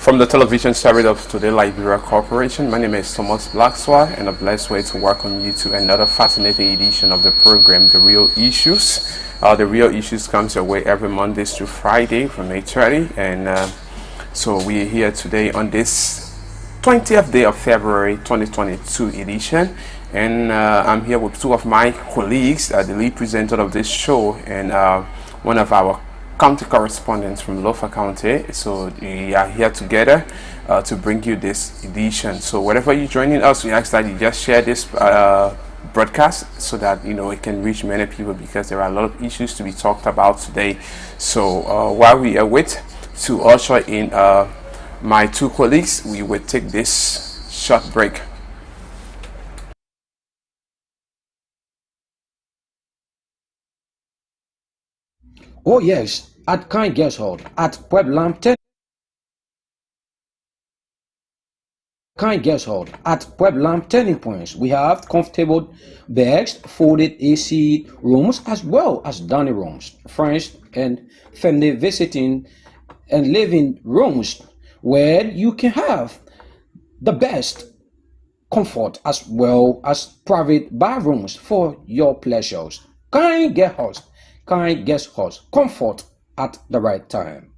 From the television service of Today Liberia Corporation, my name is Thomas Blackswell, and a blessed way to welcome you to another fascinating edition of the program, The Real Issues. The Real Issues comes your way every Mondays to Friday from 8:30, and so we're here today on this 20th day of February 2022 edition, and I'm here with two of my colleagues, the lead presenter of this show, and one of our county correspondents from Lofa County. So we are here together to bring you this edition. So wherever you're joining us, we ask that you just share this broadcast so that it can reach many people, because there are a lot of issues to be talked about today. So while we await to usher in my two colleagues, we will take this short break. Oh yes, at Kind Guest Hall at Pueblam Turning Points, we have comfortable beds, folded AC rooms, as well as dining rooms, friends and family visiting and living rooms, where you can have the best comfort as well as private bathrooms for your pleasures. Kind Guest House, comfort at the right time.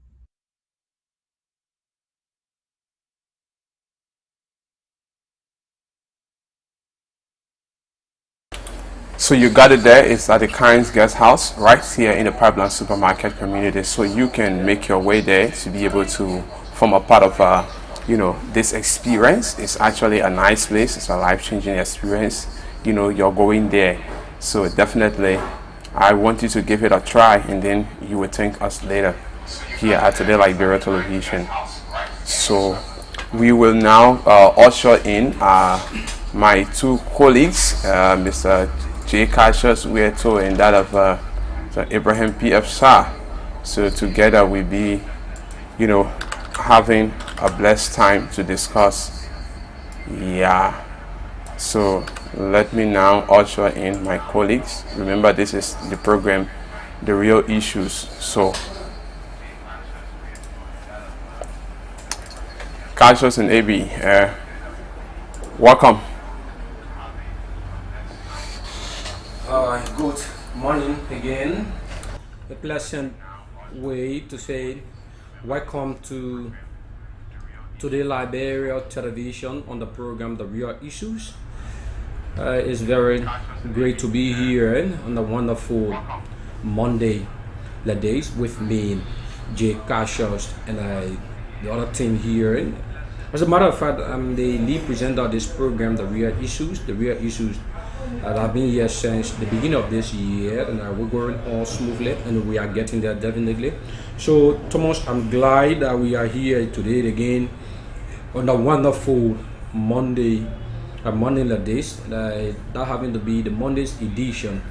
So you got it there. It's at the Kind's Guest House right here in the Pipeline Supermarket community. So you can make your way there to be able to form a part of this experience. It's actually a nice place. It's a life-changing experience. You're going there. So definitely I want you to give it a try, and then you will thank us later here at Today Liberia Television. So we will now usher in my two colleagues, Mr. J. Cassius Weto and that of Abraham P.F. Shah. So together we'll be, having a blessed time to discuss. Yeah. So let me now usher in my colleagues. Remember, this is the program, The Real Issues. So Cassius and AB, welcome. Good morning again. A pleasant way to say welcome to Today Liberia Television on the program The Real Issues. It's very great to be here on the wonderful Monday days with me, Jay Cassius, and the other team here. As a matter of fact, I'm the lead presenter of this program, The Real Issues. The Real Issues I've been here since the beginning of this year, and we're going on smoothly, and we are getting there definitely. So, Thomas, I'm glad that we are here today again on the wonderful Monday like this, that having to be the Monday's edition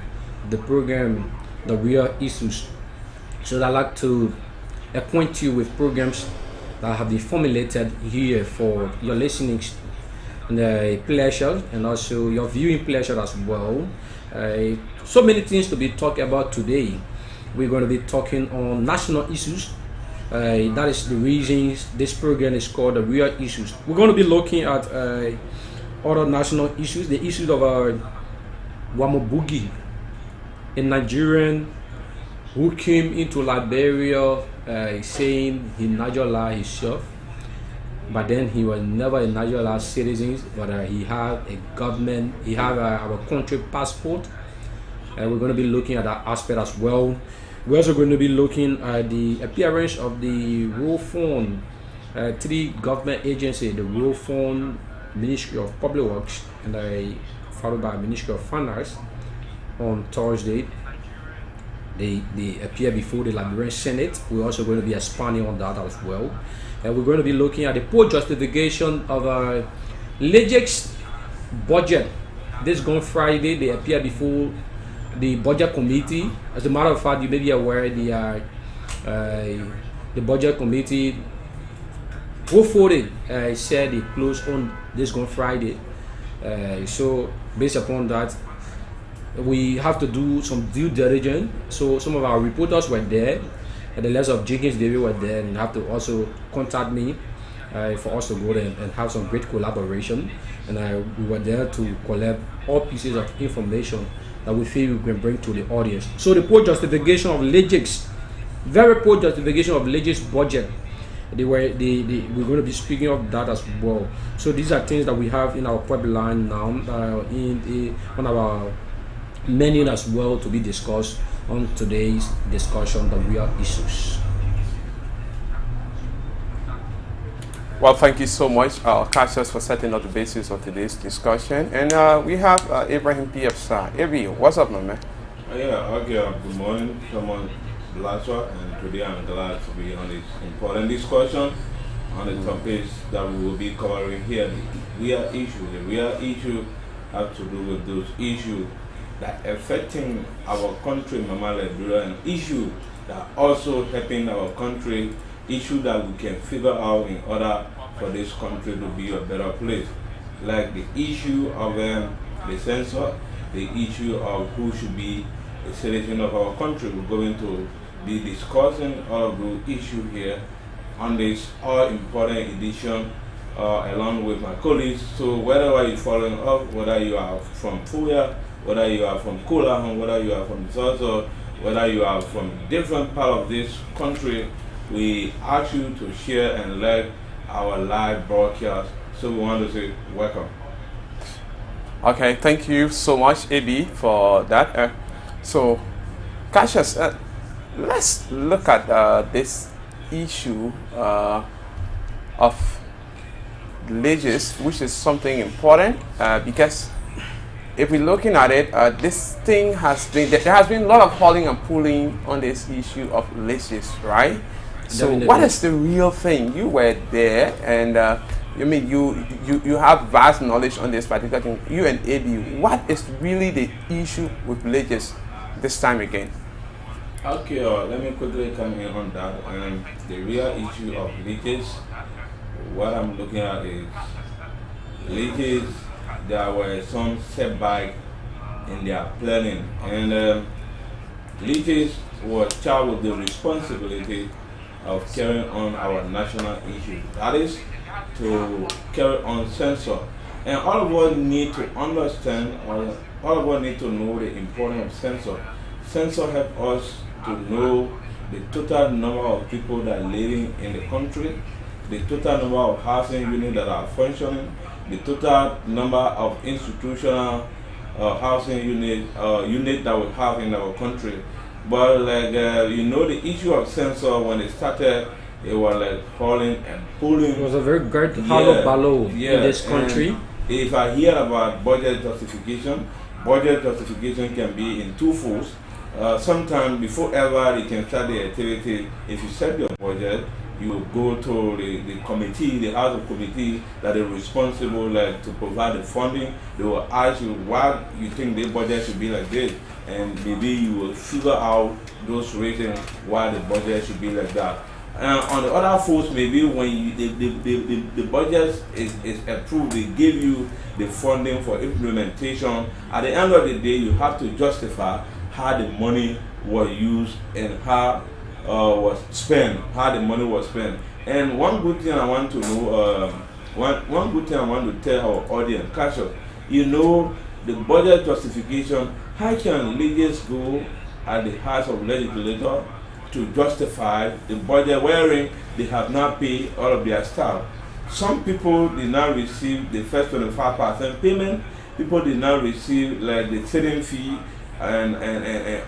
of the program, The Real Issues. So I'd like to acquaint you with programs that have been formulated here for your listening and pleasure, and also your viewing pleasure as well. So many things to be talked about today. We're going to be talking on national issues. That is the reasons this program is called The Real Issues. We're going to be looking at other national issues, the issues of Wamobugi, a Nigerian who came into Liberia saying he naturalized himself, but then he was never a naturalized citizen, but he had a government, he had our country passport. We're going to be looking at that aspect as well. We're also going to be looking at the appearance of the Rural Fund, three government agencies, the Rural Fund, Ministry of Public Works, and followed by Ministry of Finance on Thursday. They appear before the Liberian Senate. We're also going to be expanding on that as well. And we're going to be looking at the poor justification of LEGEC's budget. This gone Friday, they appear before the budget committee. As a matter of fact, you may be aware the budget committee hopefully said they closed on this gone Friday. So based upon that, we have to do some due diligence. So some of our reporters were there, and the likes of Jenkins David were there, and have to also contact me for us to go there and have some great collaboration. And we were there to collect all pieces of information that we feel we can bring to the audience. So the poor justification of Legix, very poor justification of Legix budget. We're going to be speaking of that as well. So these are things that we have in our pipeline now, on our menu as well, to be discussed on today's discussion, the real issues. Well, thank you so much, Cassius, for setting up the basis of today's discussion. And we have Ibrahim PFSA. Ibi, what's up, my man? Good morning, someone Laswa, and today I'm glad to be on this important discussion on the topics that we will be covering here. The real issue have to do with those issues that affecting our country, Mama Liberia, and issue that also helping our country, issue that we can figure out in order for this country to be a better place. Like the issue of the censor, the issue of who should be a citizen of our country. We're going to be discussing all of those issues here on this all-important edition along with my colleagues. So wherever you're following up, whether you are from Fuya, whether you are from Kula, whether you are from Zozo, whether you are from different part of this country, we ask you to share and like our live broadcast. So we want to say welcome. Okay, thank you so much, AB, for that. So, Cassius, let's look at this issue of Legis, which is something important because if we're looking at it, this thing there has been a lot of hauling and pulling on this issue of Legis, right? So Definitely. what is the real thing? You were there, and I mean, you have vast knowledge on this particular thing. You and AB, what is really the issue with Legis this time again? Okay, let me quickly come in on that. The real issue of Legis, what I'm looking at is Legis, there were some setbacks in their planning, and Legis was charged with the responsibility of carrying on our national issue. That is to carry on censor. And all of us need to understand, all of us need to know the importance of censor. Censor helps us to know the total number of people that are living in the country, the total number of housing units that are functioning, the total number of institutional housing units that we have in our country. But the issue of censor, when it started, it was like hauling and pulling. It was a very great hollow ballow in this country. And if I hear about budget justification can be in two folds. Sometimes before ever you can start the activity, if you set your budget, you will go to the committee, the House of Committee that is responsible to provide the funding. They will ask you why you think the budget should be like this, and maybe you will figure out those reasons why the budget should be like that. On the other folds, maybe when the budget is approved, they give you the funding for implementation. At the end of the day, you have to justify how the money was used and how how the money was spent. And one good thing I want to know, one good thing I want to tell our audience, Cassius, the budget justification, how can leaders go at the House of Legislature to justify the budget wherein they have not paid all of their staff? Some people did not receive the first 25% payment. People did not receive the sitting fee and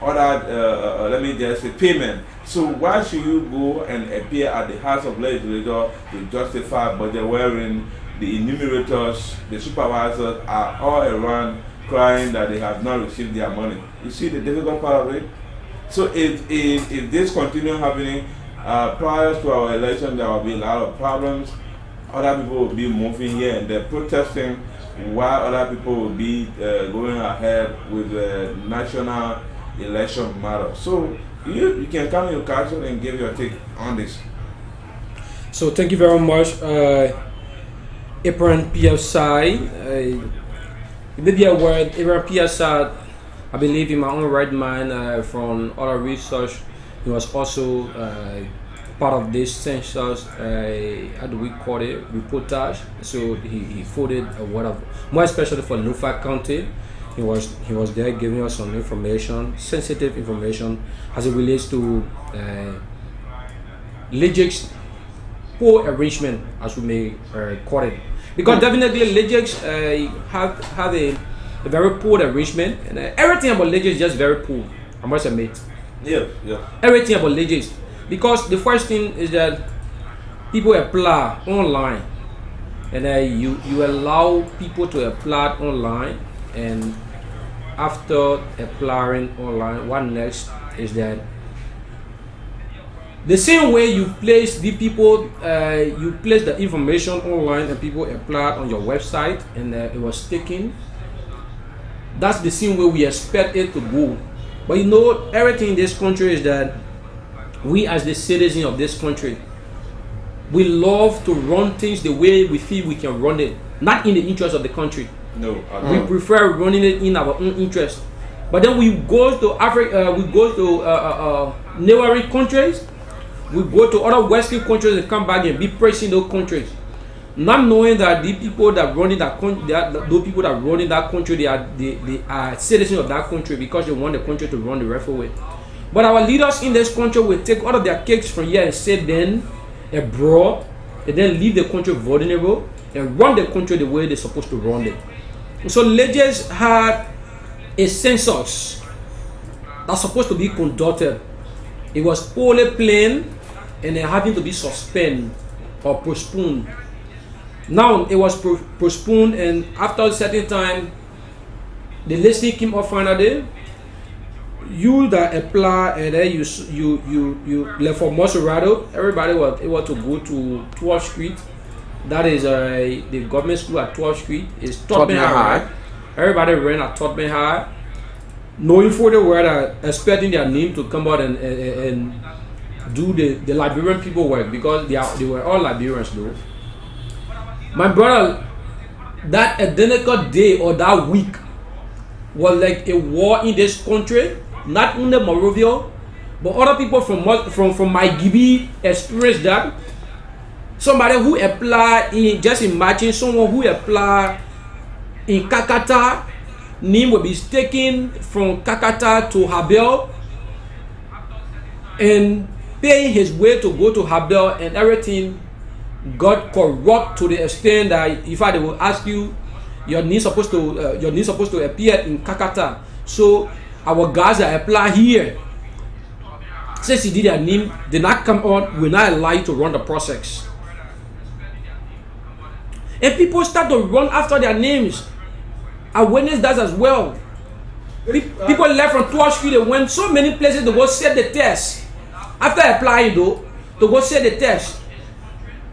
other, let me just say, payment. So why should you go and appear at the House of Legislature to justify budget wherein the enumerators, the supervisors are all around crying that they have not received their money? You see the difficult part of it? So if this continue happening, prior to our election, there will be a lot of problems. Other people will be moving here and they're protesting, while other people will be going ahead with the national election matter. So you can come in your council and give your take on this. So thank you very much, Ibrahim PSI. You may be aware, Ibrahim PSI, I believe in my own right mind, from other research, he was also part of this census, how do we call it, reportage. So he forwarded a word of, more especially for Nufa County. He was there giving us some information, sensitive information, as it relates to Legic's poor arrangement, as we may call it. Because definitely Legic's have a very poor arrangement, and everything about Legic's is just very poor, I must admit. Yeah, yeah. Everything about Legic's. Because the first thing is that people apply online, and you allow people to apply online, and after applying online, what next is that the same way you place the people, you place the information online and people apply on your website, and it was taken. That's the same way we expect it to go. But you know, everything in this country is that we as the citizens of this country, we love to run things the way we feel we can run it, not in the interest of the country. No, we prefer running it in our own interest. But then we go to Africa, we go to neighboring countries, we go to other Western countries and come back and be praising those countries, not knowing that the people that running that country, those people that running that country, they are citizens of that country because they want the country to run the rightful way. But our leaders in this country will take all of their cakes from here and sit then abroad, and then leave the country vulnerable and run the country the way they're supposed to run it. So Legis had a census that's supposed to be conducted. It was poorly planned and then having to be suspended or postponed. Now it was postponed, and after a certain time, the listing came up finally. You that apply, and then you left for Monserrato. Everybody was able to go to 12th Street. That is the government school at 12th Street. It's Tottenham High. Everybody ran at Tottenham High, knowing for the word, expecting their name to come out and do the Liberian people work, because they were all Liberians though. My brother, that identical day or that week was like a war in this country. Not only Morovia, but other people from my Gibi experienced that. Somebody who applied in, just imagine someone who applied in Kakata, name will be taken from Kakata to Habel and paying his way to go to Habel, and everything got corrupt to the extent that in fact they will ask you, your name supposed to appear in Kakata. So our guys that apply here, since he did their name did not come on, will not allow you to run the process. And people start to run after their names. I witnessed that as well. People left from 12th Street, they went so many places to go set the test. After applying though, to go set the test.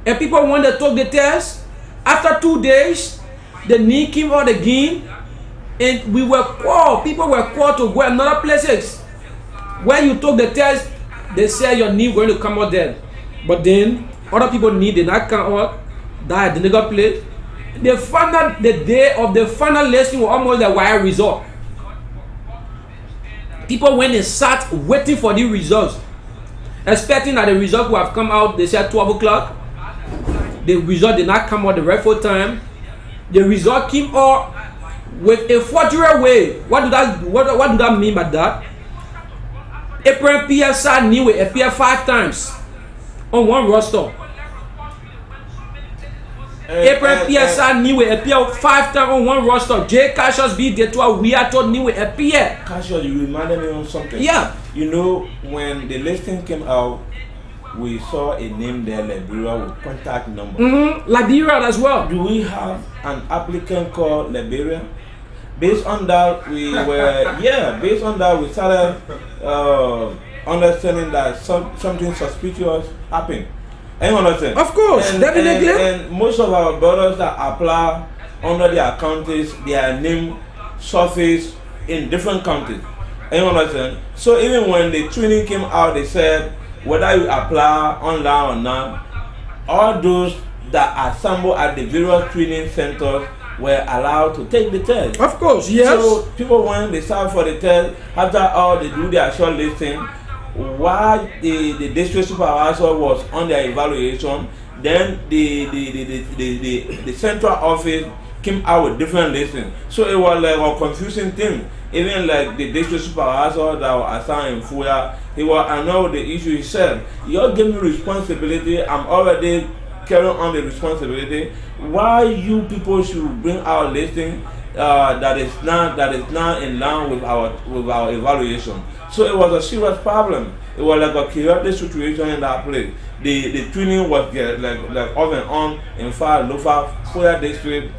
And people when they took the test, after 2 days, the name came out again, and we were called. People were called to go another places. When you took the test, they said your name going to come out there. But then other people did not come out. That didn't go play. They found out the day of the final listing was almost the wire result. People when they sat waiting for the results, expecting that the result would have come out. They said 12 o'clock. The result did not come out the rightful time. The result came out with a forgery way. What do that mean by that? April PSI knew it appear 5 times on one roster. April PSI knew it appear 5 times on one roster. J Cassius B. Detroit we are told knew it appear. Cassius, you reminded me of something. Yeah. You know, when the listing came out, we saw a name there, Liberia, with contact number. Liberia as well. Do we have an applicant called Liberia? Based on that, we were, based on that, we started understanding that something suspicious happened. Anyone understand? Of course, definitely. And most of our brothers that apply under their counties, their name surface in different counties. Anyone understand? So even when the training came out, they said, whether you apply online or not, all those that assemble at the various training centers were allowed to take the test. Of course, yes. So people when they start for the test, after all they do their short listing, while the district supervisor was on their evaluation, then the central office came out with different listings. So it was like a confusing thing. Even like the district supervisor that was assigned in Fuya, he was annoyed with the issue. He said, "You're giving me responsibility. I'm already carrying on the responsibility. Why you people should bring out listing that is not in line with our evaluation?" So it was a serious problem. It was like a chaotic situation in that place. The twinning was like off and on. In fact, Lofa Fuya district,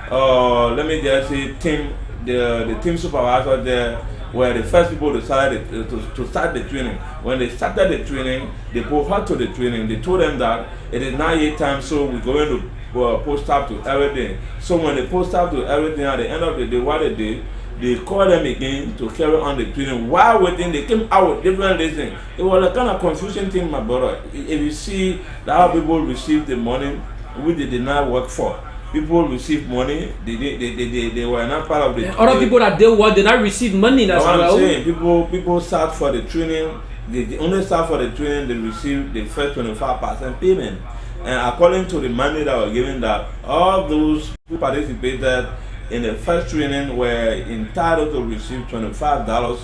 let me just say, the team supervisor there were the first people decided to start the training. When they started the training, they put her to the training. They told them that it is not yet time, so we're going to post up to everything. So when they post up to everything, at the end of the day, what they did, they called them again to carry on the training. While waiting, they came out with different listings. It was a kind of confusing thing, my brother. If you see that how people receive the money which they did not work for, people receive money, they were not part of the training. Other people that did not receive money as well. I'm saying, people start for the training, they only start for the training, they receive the first 25% payment. And according to the money that was given, that all those who participated in the first training were entitled to receive $25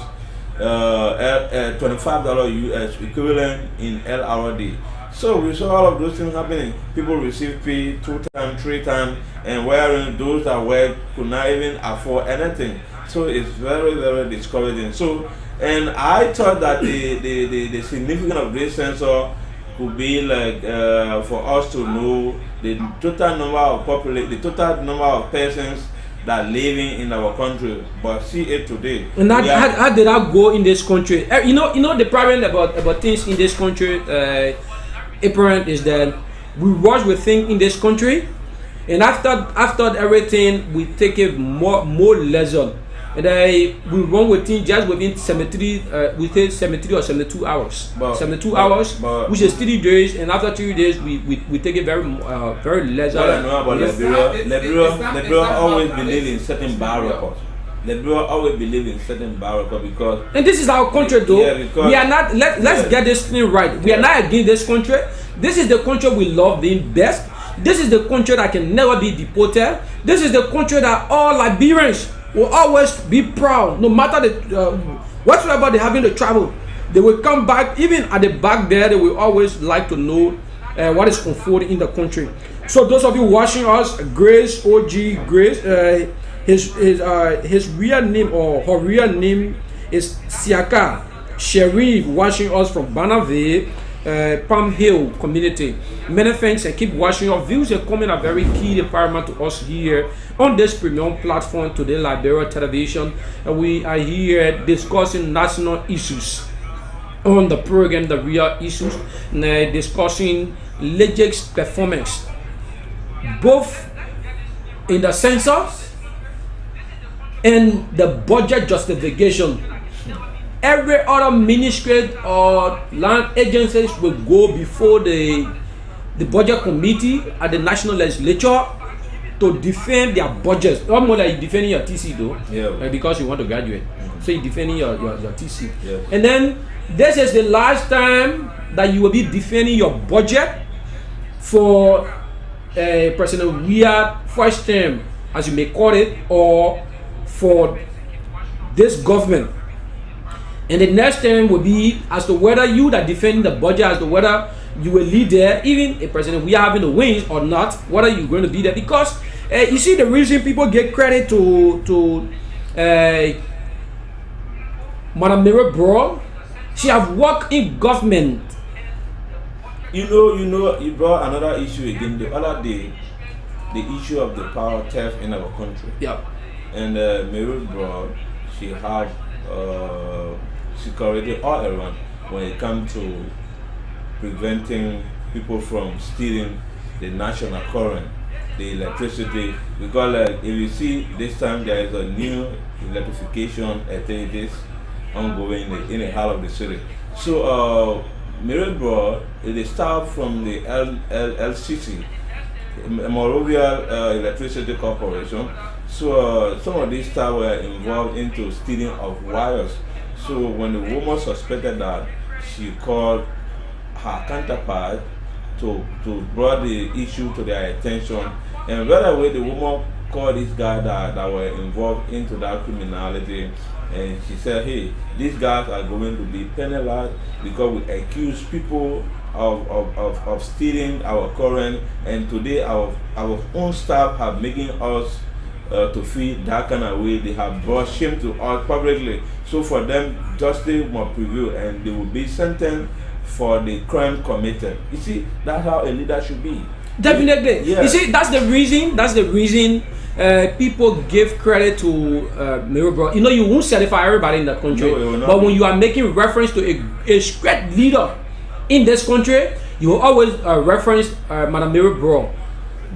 US equivalent in LRD. So we saw all of those things happening. People receive pay 2 times, 3 times, and wherein those that work could not even afford anything. So it's very, very discouraging. So, and I thought that the significance of this sensor could be like for us to know the total number of the total number of persons that living in our country. But see it today. And how did that go in this country? You know the problem about things in this country, apparent, is that we rush with things in this country, and after everything we take it more lesson, and we run with things just within 73 or 72 hours. 72 hours, which is 3 days, and after 3 days we take it very lesson. What I know about Liberia always believe in certain bar records. Liberia always believe in certain bar records because. And this is our country, though. Yeah, we are not. Let's get this thing right. We are not against this country. This is the country we love the best. This is the country that can never be deported. This is the country that all Liberians will always be proud, no matter whatsoever they having to travel. They will come back, even at the back there. They will always like to know what is unfolding in the country. So those of you watching us, Grace, OG Grace, his real name or her real name is Siaka Sherif, watching us from Banaville, Palm Hill community. Many thanks, and keep watching. Your views and comments are very key and paramount to us here on this premium platform, Today Liberia Television. And we are here discussing national issues on the program, The Real Issues, and discussing Legic's performance, both in the census and the budget justification. Every other ministry or land agencies will go before the budget committee at the national legislature to defend their budgets. Not more like defending your TC though, because you want to graduate. So you're defending your TC. Yeah. And then this is the last time that you will be defending your budget for President Weir first term, as you may call it, or for this government. And the next term will be as to whether you that defending the budget, as to whether you will lead there, even a president we are having the wins or not, whether you're going to be there. Because you see the reason people get credit to Madam Mary Bro, she have worked in government. You know, you brought another issue again the other day, the issue of the power theft in our country. Yeah. And Mary Bro, she had security all around when it comes to preventing people from stealing the national current, the electricity. Because if you see this time there is a new electrification activities ongoing in the heart of the city. So Mary Bro, they start from the LCC, Monrovia Electricity Corporation. So some of these staff were involved into stealing of wires. So when the woman suspected that she called her counterpart to brought the issue to their attention, and right away the woman called this guy that were involved into that criminality, and she said, hey, these guys are going to be penalized because we accuse people of stealing our current, and today our own staff have making us to feel that kind of way. They have brought shame to us publicly, so for them justice must prevail and they will be sentenced for the crime committed. You see, that's how a leader should be. Definitely. Yeah. You see, that's the reason people give credit to Mirabel. You know, you won't certify everybody in the country, No, but when you are making reference to a great leader in this country, you will always reference Madame Mirabel.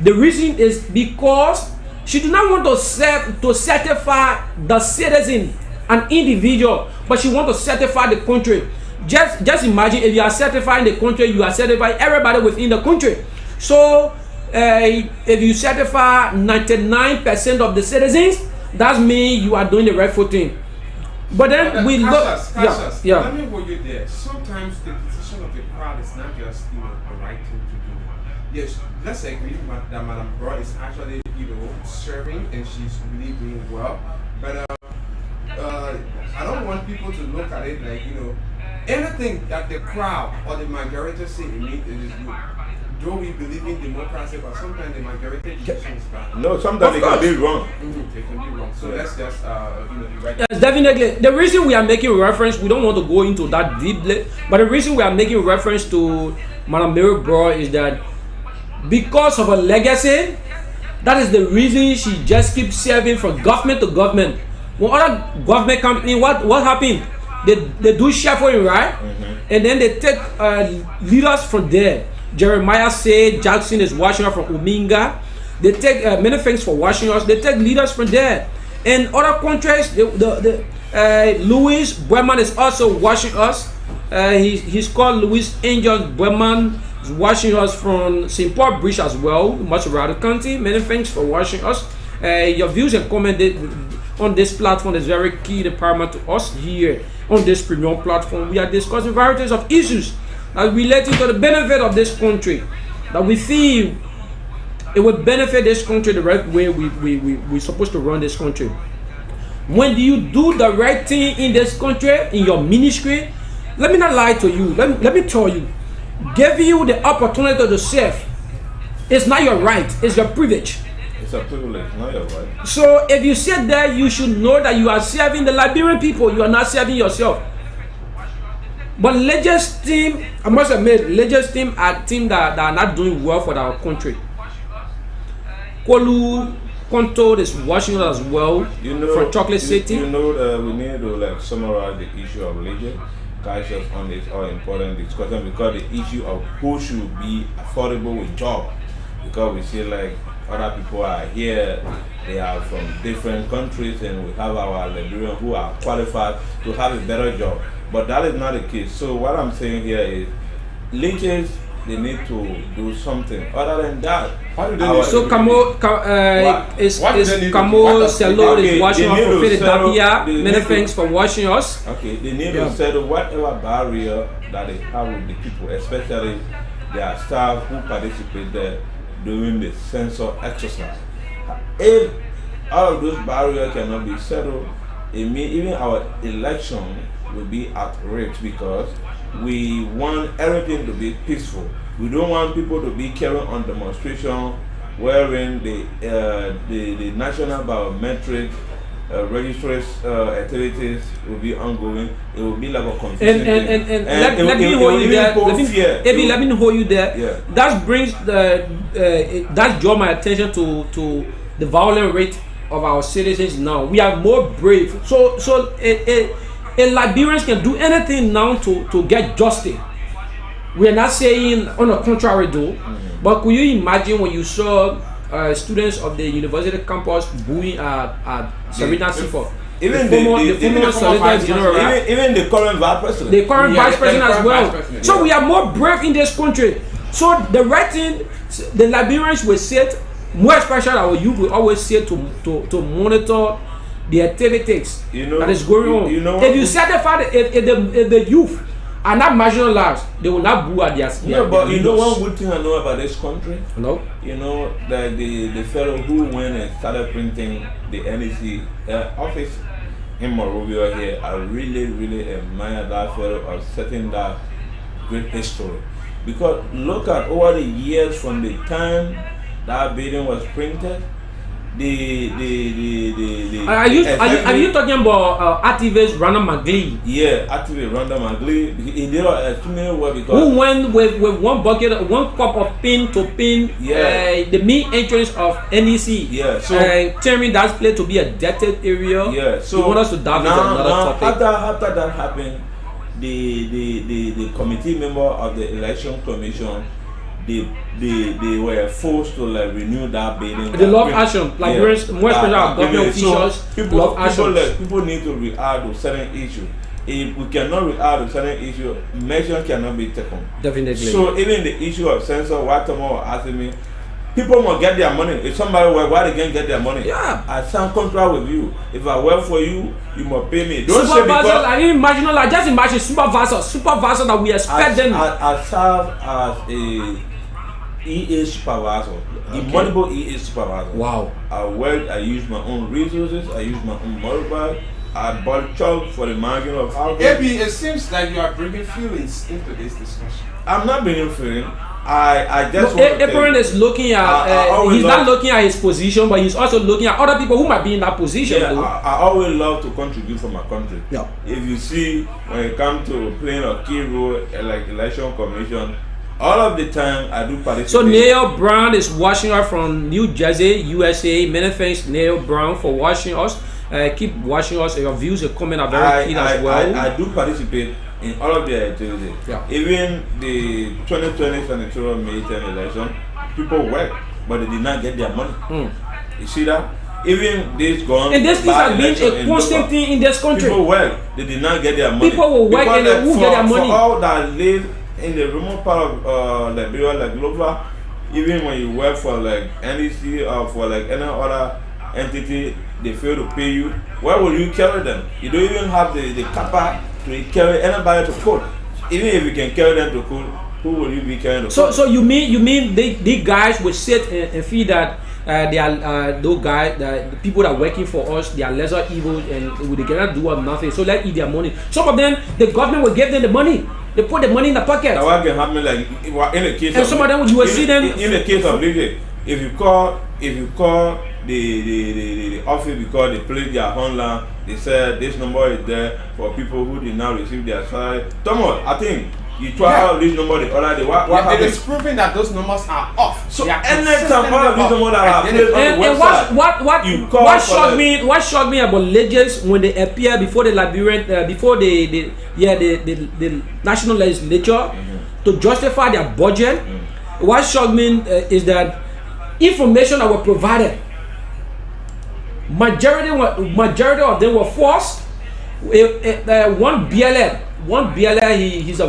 The reason is because she did not want to certify the citizen, an individual, but she wants to certify the country. Just imagine, if you are certifying the country, you are certifying everybody within the country. So if you certify 99% of the citizens, that means you are doing the rightful thing. But then we look. Yeah. Let me hold you there. Sometimes the decision of the crowd is not just the right thing to do. Yes, let's agree that Madame Broad is actually serving and she's really doing well. But I don't want people to look at it like anything that the crowd or the majority say in it is good. Though we believe in democracy, but sometimes the majority decision is bad. No, sometimes they can be wrong. They can be wrong. So let's just be right. Yes, definitely. The reason we are making reference, we don't want to go into that deeply, but the reason we are making reference to Madame Mirabel is that because of her legacy, that is the reason she just keeps serving from government to government. When other government company, what happened? They do shuffling, right? And then they take leaders from there. Jeremiah said Jackson is watching us from Uminga. They take many things for watching us. They take leaders from there. In other countries, Louis Berman is also watching us. He's called Louis Angel Berman. Is watching us from St. Paul Bridge as well, Maserati County. Many thanks for watching us. Your views and comments on this platform is very key and paramount to us here on this premium platform. We are discussing varieties of issues that relating to the benefit of this country, that we feel it will benefit this country the right way we're supposed to run this country. When do you do the right thing in this country, in your ministry? Let me not lie to you. Let me tell you, give you the opportunity to serve. It's not your right, it's your privilege. It's a privilege, not your right. So if you sit there, you should know that you are serving the Liberian people, you are not serving yourself. But Legends team, I must admit, Legends team are team that are not doing well for our country. Kolu Konto is watching us as well from Chocolate City. We need to summarize the issue of Legends. Catch us on this all important discussion, because the issue of who should be affordable with job, because we see like other people are here, they are from different countries, and we have our Liberians who are qualified to have a better job. But that is not the case. So what I'm saying here is, Legends, they need to do something other than that. So Camo Cello is watching us from Philadelphia. Many thanks for watching us. Okay, they need to settle whatever barrier that they have with the people, especially their staff who participate there during the census exercise. If all of those barriers cannot be settled, it means even our election will be at risk, because we want everything to be peaceful. We don't want people to be carrying on demonstration wherein the national biometric registry activities will be ongoing. It will be like a confusion. Let me hold you there. Let me hold you there. Yeah. That brings that draw my attention to the violent rate of our citizens now. We are more brave. So Liberians can do anything now to get justice. We are not saying on the contrary though, but could you imagine when you saw students of the university campus booing at Serena Seaford? Even the current vice president. The current vice president as well. So we are more brave in this country. So the right thing, the Liberians will say, more especially our youth will always say to monitor the activities that is going on. If you certify if the youth are not marginalized. They will not boo at their No, but their you know leaders. one good thing I know about this country? No. You know that the fellow who went and started printing the NEC office in Monrovia here, I really admire that fellow of setting that great history. Because look at over the years from the time that building was printed, Are you talking about activist Randall McGlee? Yeah, activist Randall McGlee. He did extremely well because Who went with one bucket, one cup of pin to pin the main entrance of NEC. Yeah, so turning that place to be a debted area. Yeah, so you want us to dive into another topic. After that happened, the committee member of the election commission, they were forced to like renew that building. The love action, like more special government officials. So people need to react to certain issues. If we cannot react to certain issues, measures cannot be taken. Definitely. So even the issue of censor, what someone was asking me, people must get their money. If somebody work, why they can't get their money? Yeah. I sign contract with you. If I work for you, you must pay me. Don't say Supervisors, because I mean, just imagine supervisors that we expect them. I serve as a EA supervisor, multiple EA supervisor. Wow. I use my own resources, I use my own mobile, I bought chalk for the margin of housing. AB, it seems like you are bringing feelings into this discussion. I'm not bringing feeling. I just want to Aaron is looking at he's not looking at his position, but he's also looking at other people who might be in that position. Yeah, I always love to contribute for my country. Yeah. If you see when it comes to playing a key role like election commission, all of the time I do participate. So Neil Brown is watching us from New Jersey, USA. Many thanks, Neil Brown, for watching us. Keep watching us. Your views and comments are very key as well. I do participate in all of the activities. Yeah. Even the 2020 senatorial midterm election, people work, but they did not get their money. You see that? Even this gone. And this has been a constant thing in this country. People work, they did not get their money. People will work and they won't get their money. For all that live in the remote part of Liberia, like Global, even when you work for like NEC or for like any other entity, they fail to pay you. Where will you carry them? You don't even have the capacity to carry anybody to court. Even if you can carry them to court, who will you be carrying to court? So you mean the guys will sit and feel that they are those guys, the people that are working for us, they are lesser evil and they cannot do nothing. So let's eat their money. Some of them, the government will give them the money. They put the money in the pocket. Now what can happen like in the case and of some of them you will see them in the case of Libya, if you call the office because they played their homeland, they said this number is there for people who did not receive their salary. Thomas, I think you try out this number the other day. What it is proving that those numbers are off. So anytime all of these numbers that are placed on the website, what shocked me about legends when they appear before the Liberian before the national legislature to justify their budget. What shocked me is that information that were provided, majority of them were false. One BLM, he's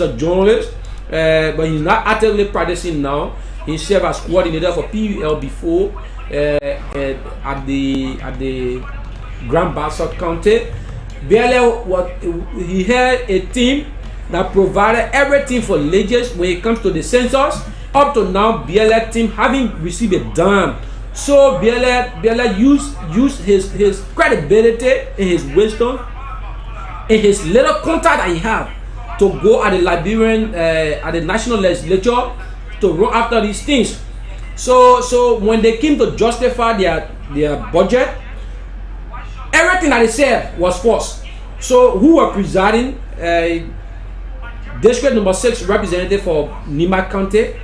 a journalist, but he's not actively practicing now. He served as coordinator for PUL before at the Grand Bassa County. BLM he had a team that provided everything for legends when it comes to the census. Up to now, BLM team having received a dime. So BLM used his credibility and his wisdom and his little contact that he had to go at the Liberian at the national legislature to run after these things. So when they came to justify their budget, everything that they said was false. So who were presiding? District number 6 representative for Nima County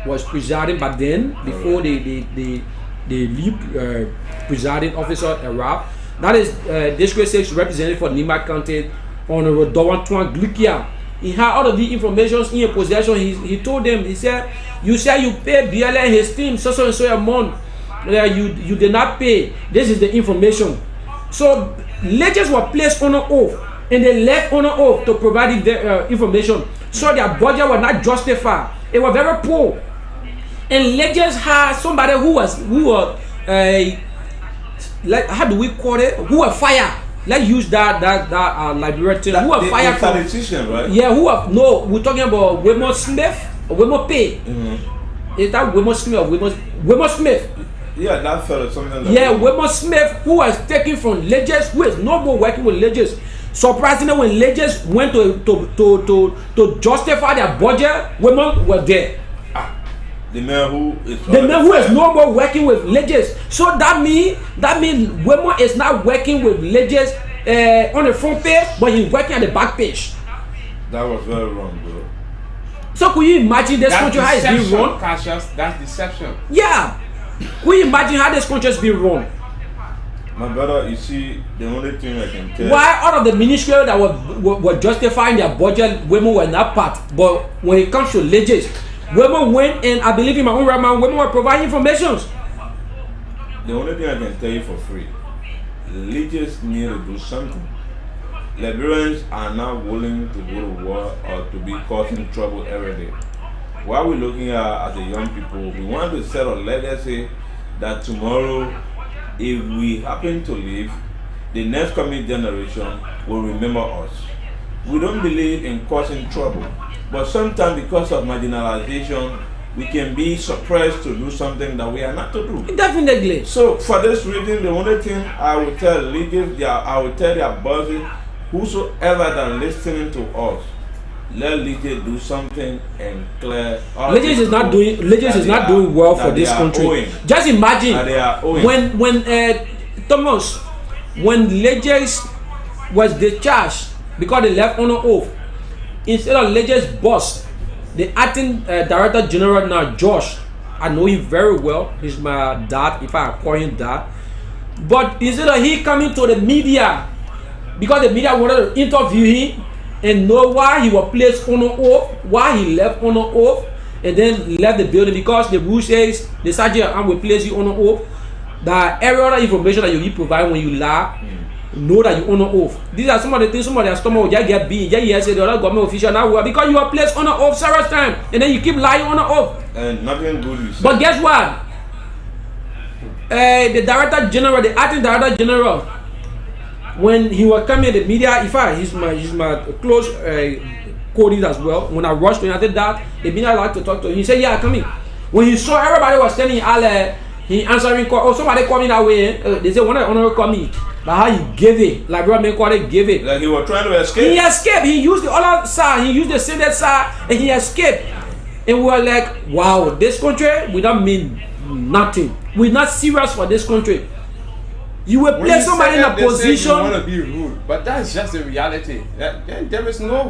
was presiding back then before the lead presiding officer arrived. That is District 6 representative for Nima County, Honorable Dowantuan Glukia. He had all of the information in your possession. He told them, he said, you pay BLM his team so and so a month. You did not pay. This is the information. So legends were placed on an oath and they left on an oath to provide the information. So their budget was not justified. It was very poor. And legends had somebody who was like, how do we call it? Who were fired let's use that Liberia thing. Who are fired from? Statistician, right? Yeah, who have no? We're talking about Wemo Smith or Wemo Pay. Is that Wemo Smith or Wemo Smith? Yeah, that fellow something like Yeah, that. Wemo Smith, who was taken from Legis, who is no more working with Legis. Surprisingly, when Legis went to justify their budget, Wemo was there. The man who is no more working with Legis. So that means Wemo is not working with Legis on the front page, but he's working at the back page. That was very wrong, bro. So could you imagine this country how it's been run? Cassius, that's deception. Yeah. Could you imagine how this country has been run? My brother, you see, the only thing I can tell. Why out of the ministry that were justifying their budget, women were not part. But when it comes to Legis, women went, and I believe in my own right mind, women were providing information. The only thing I can tell you for free, leaders need to do something. Liberians are not willing to go to war or to be causing trouble every day. What we're looking at as a young people, we want to set a legacy that tomorrow, if we happen to live, the next coming generation will remember us. We don't believe in causing trouble, but sometimes because of marginalization, we can be suppressed to do something that we are not to do. Definitely. So for this reason, the only thing I will tell leaders, I will tell their bosses, whosoever that listening to us, let Legis do something and clear. Legis is not doing well for this country. Owing. Just imagine when Thomas, when Legis was discharged because they left on an oath, instead of Legis boss, the acting director general now, Josh, I know him very well. He's my dad, if I call him dad. But instead of he coming to the media, because the media wanted to interview him and know why he was placed on an oath, why he left on an oath, and then left the building, because the rule says the sergeant will place you on an oath. That every other information that you provide when you lie, know that you on an oath. These are some of the things somebody has stomach will just get beat. Just hear say the other government official now well, because you are placed on an oath several times, and then you keep lying on an oath. And nothing good you say. But guess what? The director general, the acting director general, when he was coming in the media, in fact, he's my close colleague as well. When I rushed to him, I did that. The media like to talk to him. He said, "Yeah, come in." When he saw everybody was standing in he answering call. Oh, somebody called me that way. They said, "One honorable call me." But how he gave it, like brother call it, gave it. Like he was trying to escape. He escaped. He used the other side. He used the same side, and he escaped. And we were like, "Wow, this country we don't mean nothing. We're not serious for this country." You will place somebody in a position. You want to be rude, but that's just the reality. There is no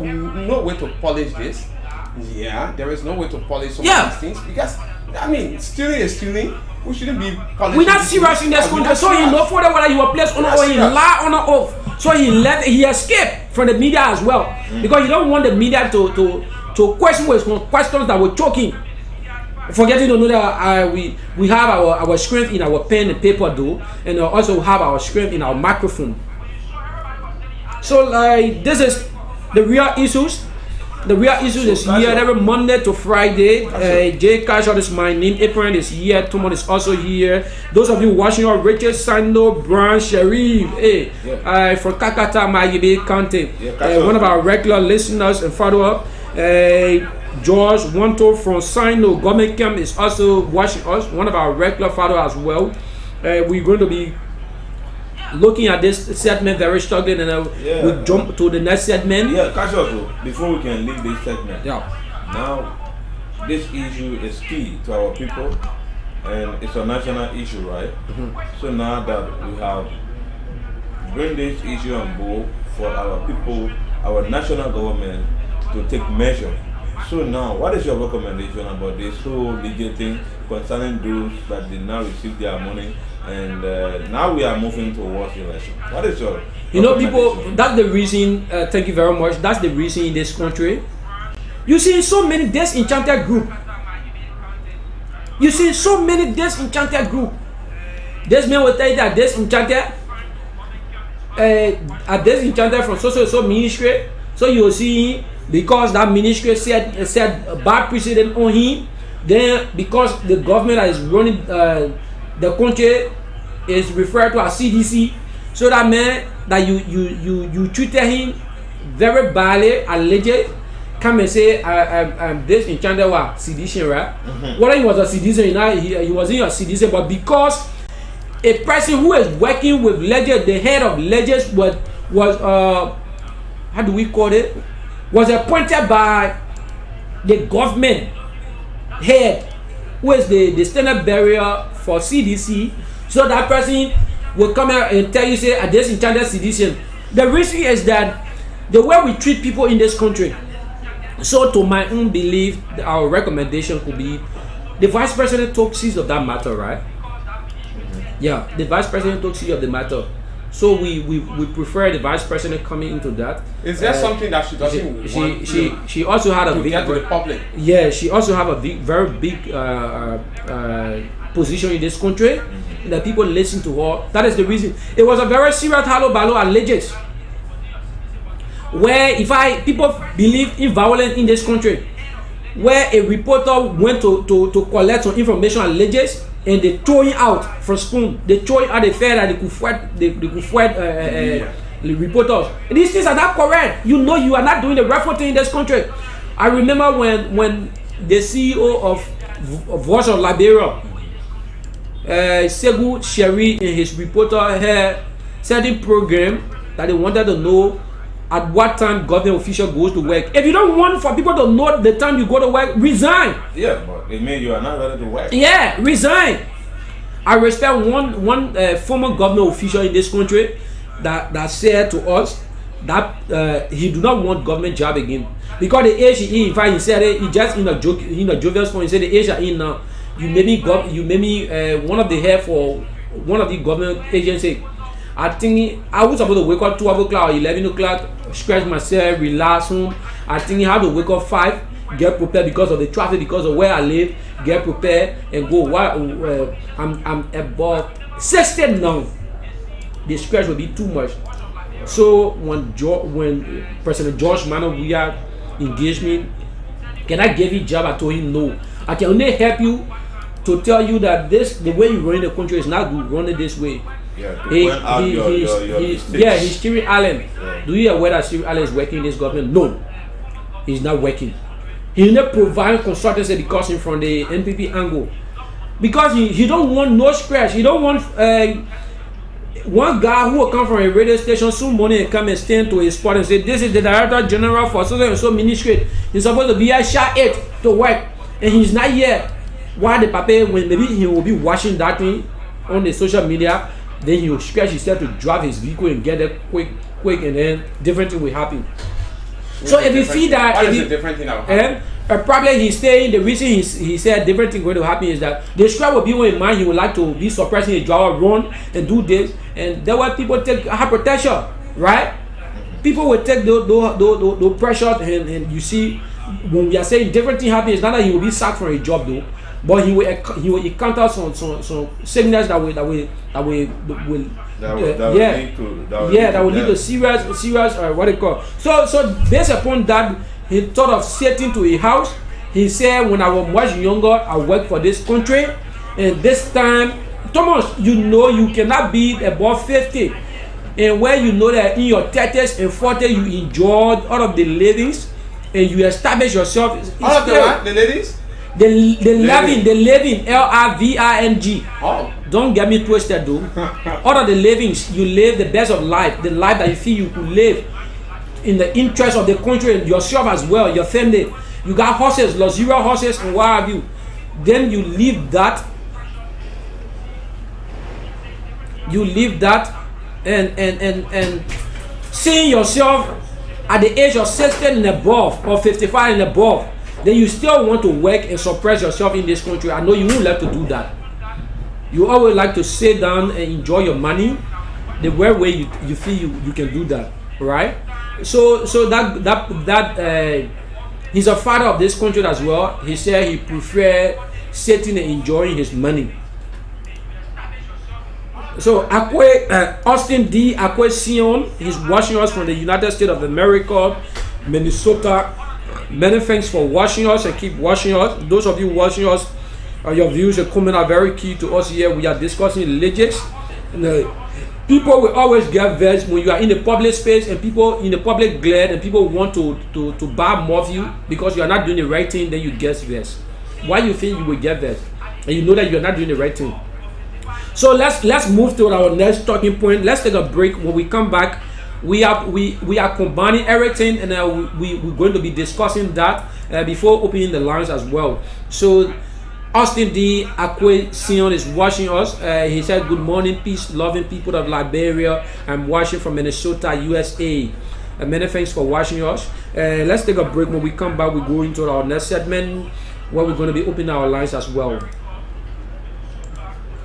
way to polish this. Yeah, there is no way to polish some of these things, because I mean, stealing is stealing. We shouldn't be polishing. We're not serious in this country, so he know further whether you were placed on or he lie on or off. So he left. He escaped from the media as well, because he don't want the media to question with questions that were choking. Forgetting to know that we have our strength in our pen and paper though, and also have our strength in our microphone. So like this is the real issues. The real issues is here every Monday to Friday. Jay Cashot is my name. Apron is here. Thomas is also here. Those of you watching on Richard, Sando, Brown, Sharif, from Kakata, Mayibe County. One of our regular listeners and follow up. George Wanto from Sino Government Camp is also watching us. One of our regular followers as well. We're going to be looking at this segment very struggling, and we jump to the next segment. Yeah, catch up before we can leave this segment. Yeah. Now, this issue is key to our people, and it's a national issue, right? So now that we have bring this issue on board for our people, our national government to take measure. So now, what is your recommendation about this whole legal thing concerning those that did not receive their money, and now we are moving towards election? What is your people? That's the reason. Thank you very much. That's the reason in this country, you see so many disenchanted group. You see so many disenchanted group. This man will tell you that disenchanted, a disenchanted from so ministry. So you will see, because that ministry said bad precedent on him, then because the government that is running the country is referred to as CDC, so that man that you treated him very badly, alleged, come and say this in Chandawa sedition, right? Whether he was a citizen, he wasn't a citizen, but because a person who is working with Legends, the head of Legends was how do we call it? Was appointed by the government head, who is the standard bearer for CDC. So that person will come out and tell you, say, this enchanted sedition. The reason is that the way we treat people in this country. So to my own belief, our recommendation could be the vice president took seize of that matter, right? Yeah, the vice president took seize of the matter. So we prefer the vice president coming into that. Is there something that she doesn't want she also had a to big get to the public? Yeah, she also have a very big position in this country that people listen to her. That is the reason. It was a very serious hello balo alleges where people believe in violence in this country, where a reporter went to collect some information alleges and they throw it out from spoon. They throw it out the fair that they could fight the reporters. And these things are not correct. You know you are not doing the rightful thing in this country. I remember when the CEO of Voice of Liberia, Segu Sherry, in his reporter had certain program that they wanted to know at what time government official goes to work. If you don't want for people to know the time you go to work, resign. Yeah, but it means you are not ready to work. Yeah, resign. I respect one former government official in this country that said to us that he do not want government job again because the age he in fact he said it, he just in a jovial form. He said the age are in now. You made me one of the head for one of the government agency. I think I was supposed to wake up 12 o'clock or 11 o'clock, scratch myself, relax home. I think I had to wake up 5, get prepared because of the traffic, because of where I live, get prepared and go. I'm above 60 now. The scratch will be too much. So when President George Manuel Weah engaged me, can I give you a job? I told him no. I can only help you to tell you that the way you run the country is not good. Run it this way. Yeah, he's Stephen Allen. Yeah. Do you aware that Stephen Allen is working in this government? No, he's not working. He's not providing consultancy because him from the NPP angle. Because he don't want no scratch. He don't want one guy who will come from a radio station soon morning and come and stand to his spot and say, this is the Director General for so and so ministry. He's supposed to be at Shah 8 to work. And he's not here. Why the papa, when maybe he will be watching that thing on the social media, then he will scratch himself to drive his vehicle and get it quick, and then different thing will happen. So if you feel that, what is a different thing that will happen? Probably he's saying the reason he said different thing going to happen is that the scratch will be in mind. He would like to be suppressing his driver, run and do this, and that's why people take high protection, right? People will take the pressure, and you see when we are saying different thing happen, it's not that he will be sacked from a job though. But he will encounter some sickness that will lead to serious what they call. So based upon that, he thought of setting to a house. He said, when I was much younger, I worked for this country, and this time, Thomas, you know you cannot be above 50, and where you know that in your 30s and 40s you enjoyed all of the livings, and you establish yourself. All of the ladies. The living, LIVING. Oh. Don't get me twisted though. All of the livings, you live the best of life, the life that you feel you could live in the interest of the country and yourself as well, your family. You got horses, luxurious horses, and what have you. Then you leave that. And seeing yourself at the age of 60 and above or 55 and above. Then you still want to work and suppress yourself in this country. I know you won't like to do that. You always like to sit down and enjoy your money the way you feel you can do that, right? So that he's a father of this country as well. He said he prefer sitting and enjoying his money. So Austin D. Akwe Sion, he's watching us from the United States of America, Minnesota. Many thanks for watching us and keep watching us. Those of you watching us, your views and comments are very key to us here. We are discussing religious. People will always get vexed when you are in the public space and people in the public glare and people want to bar move you because you are not doing the right thing. Then you get vexed. Why you think you will get vexed? And you know that you are not doing the right thing. So let's move to our next talking point. Let's take a break. When we come back, we are combining everything, and we're going to be discussing that before opening the lines as well. So Austin D. Acquisition is watching us. He said, "Good morning, peace, loving people of Liberia. I'm watching from Minnesota, USA. Many thanks for watching us. Let's take a break. When we come back, we go into our next segment where we're going to be opening our lines as well."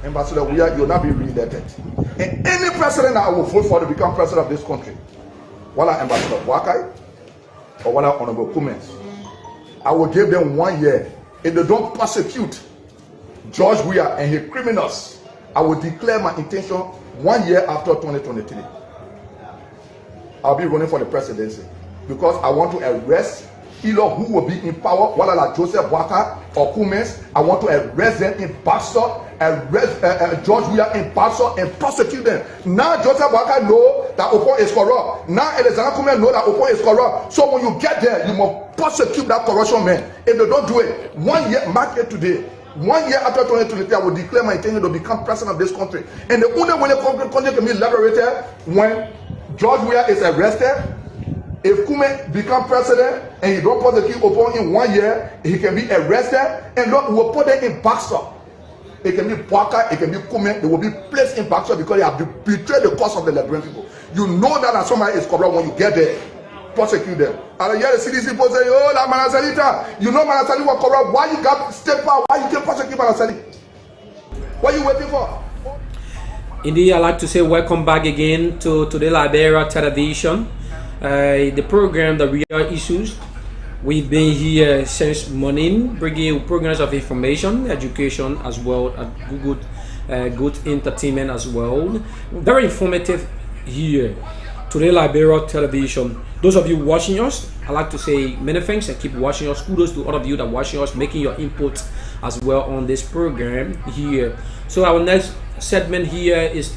Ambassador, you'll not be re-elected. And any president that I will vote for to become president of this country, whether Ambassador Wakai or whether Honorable Cummins, I will give them 1 year. If they don't prosecute George Weah and his criminals, I will declare my intention 1 year after 2023. I'll be running for the presidency because I want to arrest either who will be in power, whether like Joseph Waka or Cummins. I want to arrest them in Baxter, arrest George Weah in Baxter and prosecute them. Now Joseph Waka know that Opon is corrupt. Now Alexander Cummins know that Opon is corrupt. So when you get there, you must prosecute that corruption man. If they don't do it, 1 year, mark it today. 1 year after 2023, I will declare my intention to become president of this country. And the only way the country can be liberated when George Weah is arrested. If Kume become president and he don't prosecute upon in 1 year, he can be arrested and Lord will put them in Baxter. It can be Baka, it can be Kume, they will be placed in Baxter because they have betrayed the cause of the Liberian people. You know that somebody is corrupt when you get there. Prosecute them. And hear the CDC people say, "Oh, that Manasalita, you know Manasali was corrupt. Why you got step out? Why you can't prosecute Manasali? What are you waiting for?" Indeed, I'd like to say welcome back again to the Liberia television. The program, The Real Issues. We've been here since morning, bringing programs of information, education, as well as good entertainment as well. Very informative here today, Liberia television. Those of you watching us, I'd like to say many thanks and keep watching us. Kudos to all of you that are watching us, making your input as well on this program here. So our next segment here is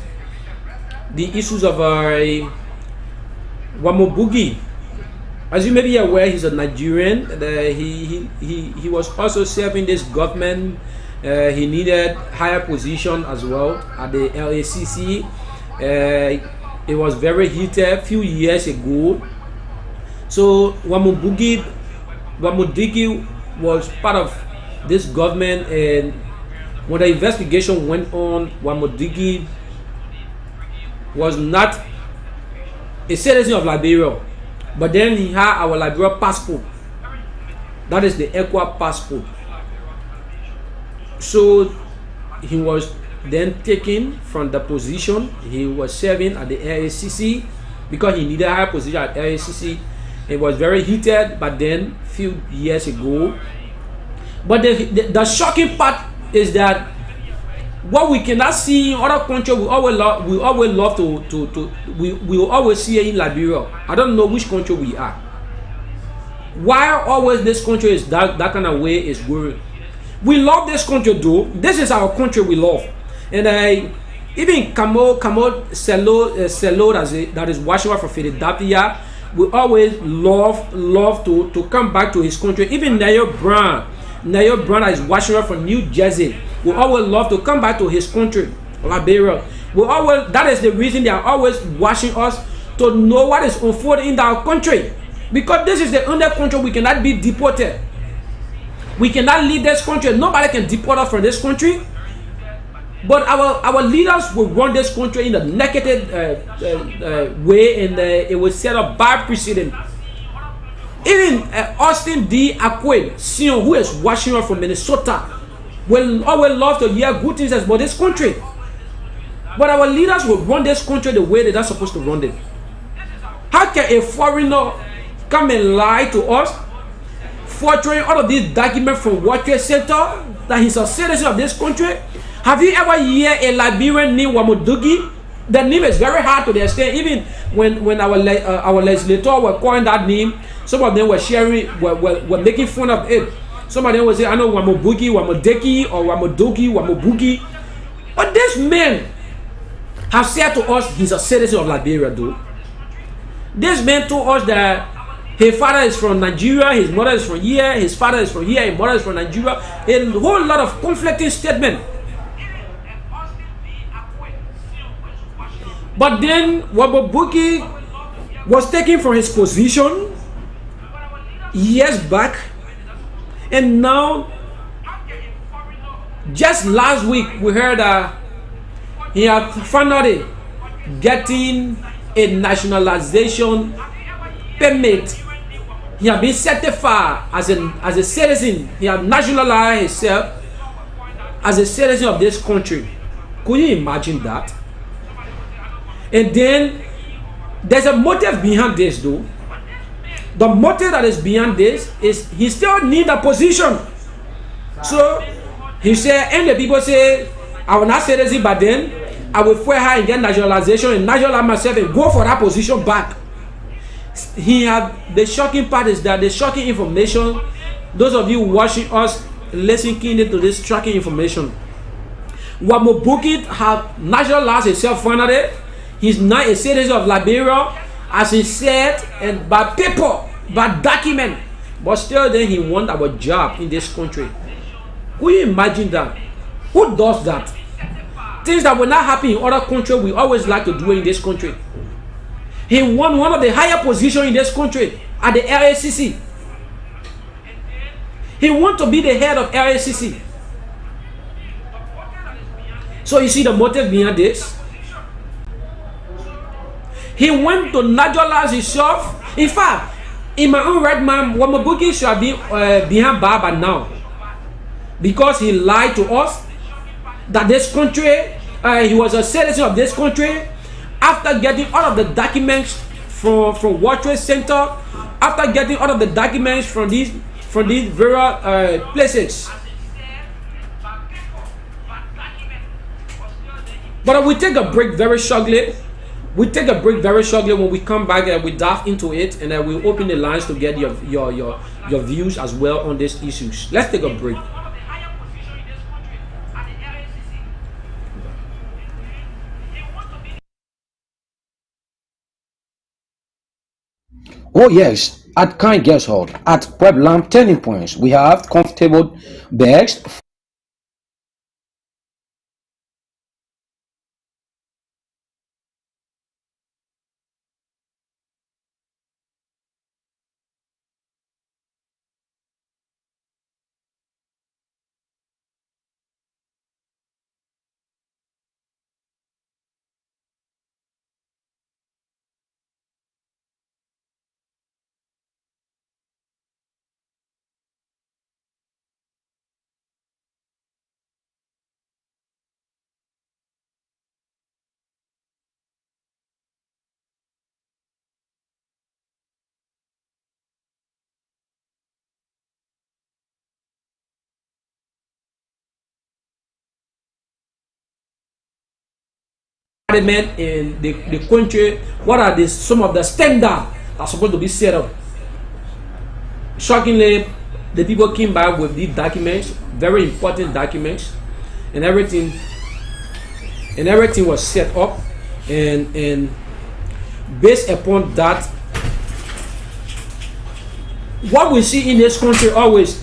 the issues of Wamobugi. As you may be aware, he's a Nigerian. He was also serving this government. He needed higher position as well at the LACC. It was very heated a few years ago. So Wamudigi was part of this government, and when the investigation went on, Wamudigi was not a citizen of Liberia, but then he had our Liberia passport. That is the ECWA passport. So he was then taken from the position he was serving at the LACC because he needed a higher position at LACC. It was very heated, but then few years ago. But the shocking part is that what we cannot see in other countries, we always see it in Liberia. I don't know which country we are. Why always this country is that kind of way is going. We love this country though. This is our country we love. And even Kamo Selo that is watching for Philadelphia, we always love to come back to his country. Even Nayo Brown that is watching from New Jersey, we always love to come back to his country, Liberia. That is the reason they are always watching us, to know what is unfolding in our country. Because this is the only country we cannot be deported. We cannot leave this country. Nobody can deport us from this country. But our leaders will run this country in a negative way, and it will set up bad precedent. Even Austin D. Acquisition, who is watching us from Minnesota, will always love to hear good things about this country. But our leaders will run this country the way they're not supposed to run it. How can a foreigner come and lie to us, forging all of these documents from World Trade Center, that he's a citizen of this country? Have you ever heard a Liberian named Wamodugi? The name is very hard to understand. Even when our legislators were calling that name, some of them were sharing, were making fun of it. Some of them would say, "I know Wamobugi, Wamodeki, or Wamodogi, Wamobugi." But this man have said to us he's a citizen of Liberia, though. This man told us that his father is from Nigeria, his mother is from here, his father is from here, his mother is from Nigeria. A whole lot of conflicting statements. But then Wabobuki was taken from his position years back, and now just last week we heard that he had finally getting a nationalization permit. He had been certified as a citizen. He had nationalized himself as a citizen of this country. Could you imagine that? And then there's a motive behind this, though. The motive that is behind this is he still need a position. So he said, and the people say, I will not citizen, but then I will fire her and get nationalization and nationalize myself and go for that position back. He had the shocking part is that the shocking information, those of you watching us, listening to this shocking information, Wamobuki have nationalized himself finally. He's not a citizen of Liberia, as he said, and by paper, by document, but still then he wants our job in this country. Could you imagine that? Who does that? Things that will not happen in other countries, we always like to do it in this country. He won one of the higher positions in this country at the LACC. He wants to be the head of LACC. So you see the motive behind this? He went to naturalize himself. In fact, in my own right mind, Wamabuki should be behind Baba now, because he lied to us that this country, he was a citizen of this country. After getting all of the documents from World Trade Center, after getting all of the documents from these various places. But we take a break very shortly. We take a break very shortly. When we come back and we dive into it, and then we'll open the lines to get your views as well on these issues. Let's take a break. Oh yes, at Kind Guest Hall, at Weblamp Turning Points, we have comfortable bags. In the country, what are some of the standards that are supposed to be set up? Shockingly, the people came back with these documents, very important documents, and everything was set up, and based upon that, what we see in this country always,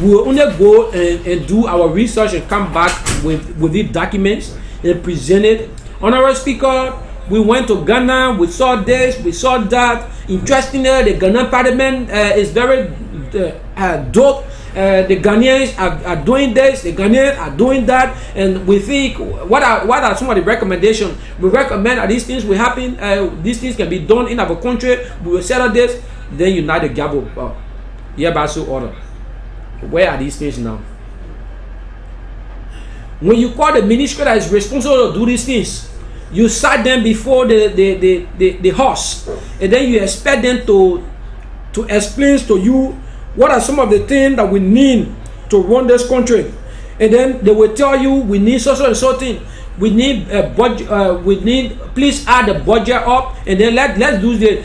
we will only go and do our research and come back with these documents and present it. Honorable Speaker, we went to Ghana, we saw this, we saw that. Interestingly, the Ghanaian Parliament is very dope. The Ghanaians are doing this, the Ghanaians are doing that, and we think, what are some of the recommendations? We recommend that these things will happen, these things can be done in our country, we will settle this, then unite the Gabo, hereby so order. Where are these things now? When you call the ministry that is responsible to do these things, you sat them before the horse, and then you expect them to explain to you what are some of the things that we need to run this country, and then they will tell you we need so and so thing. We need a budget. We need, please add the budget up, and then let's do the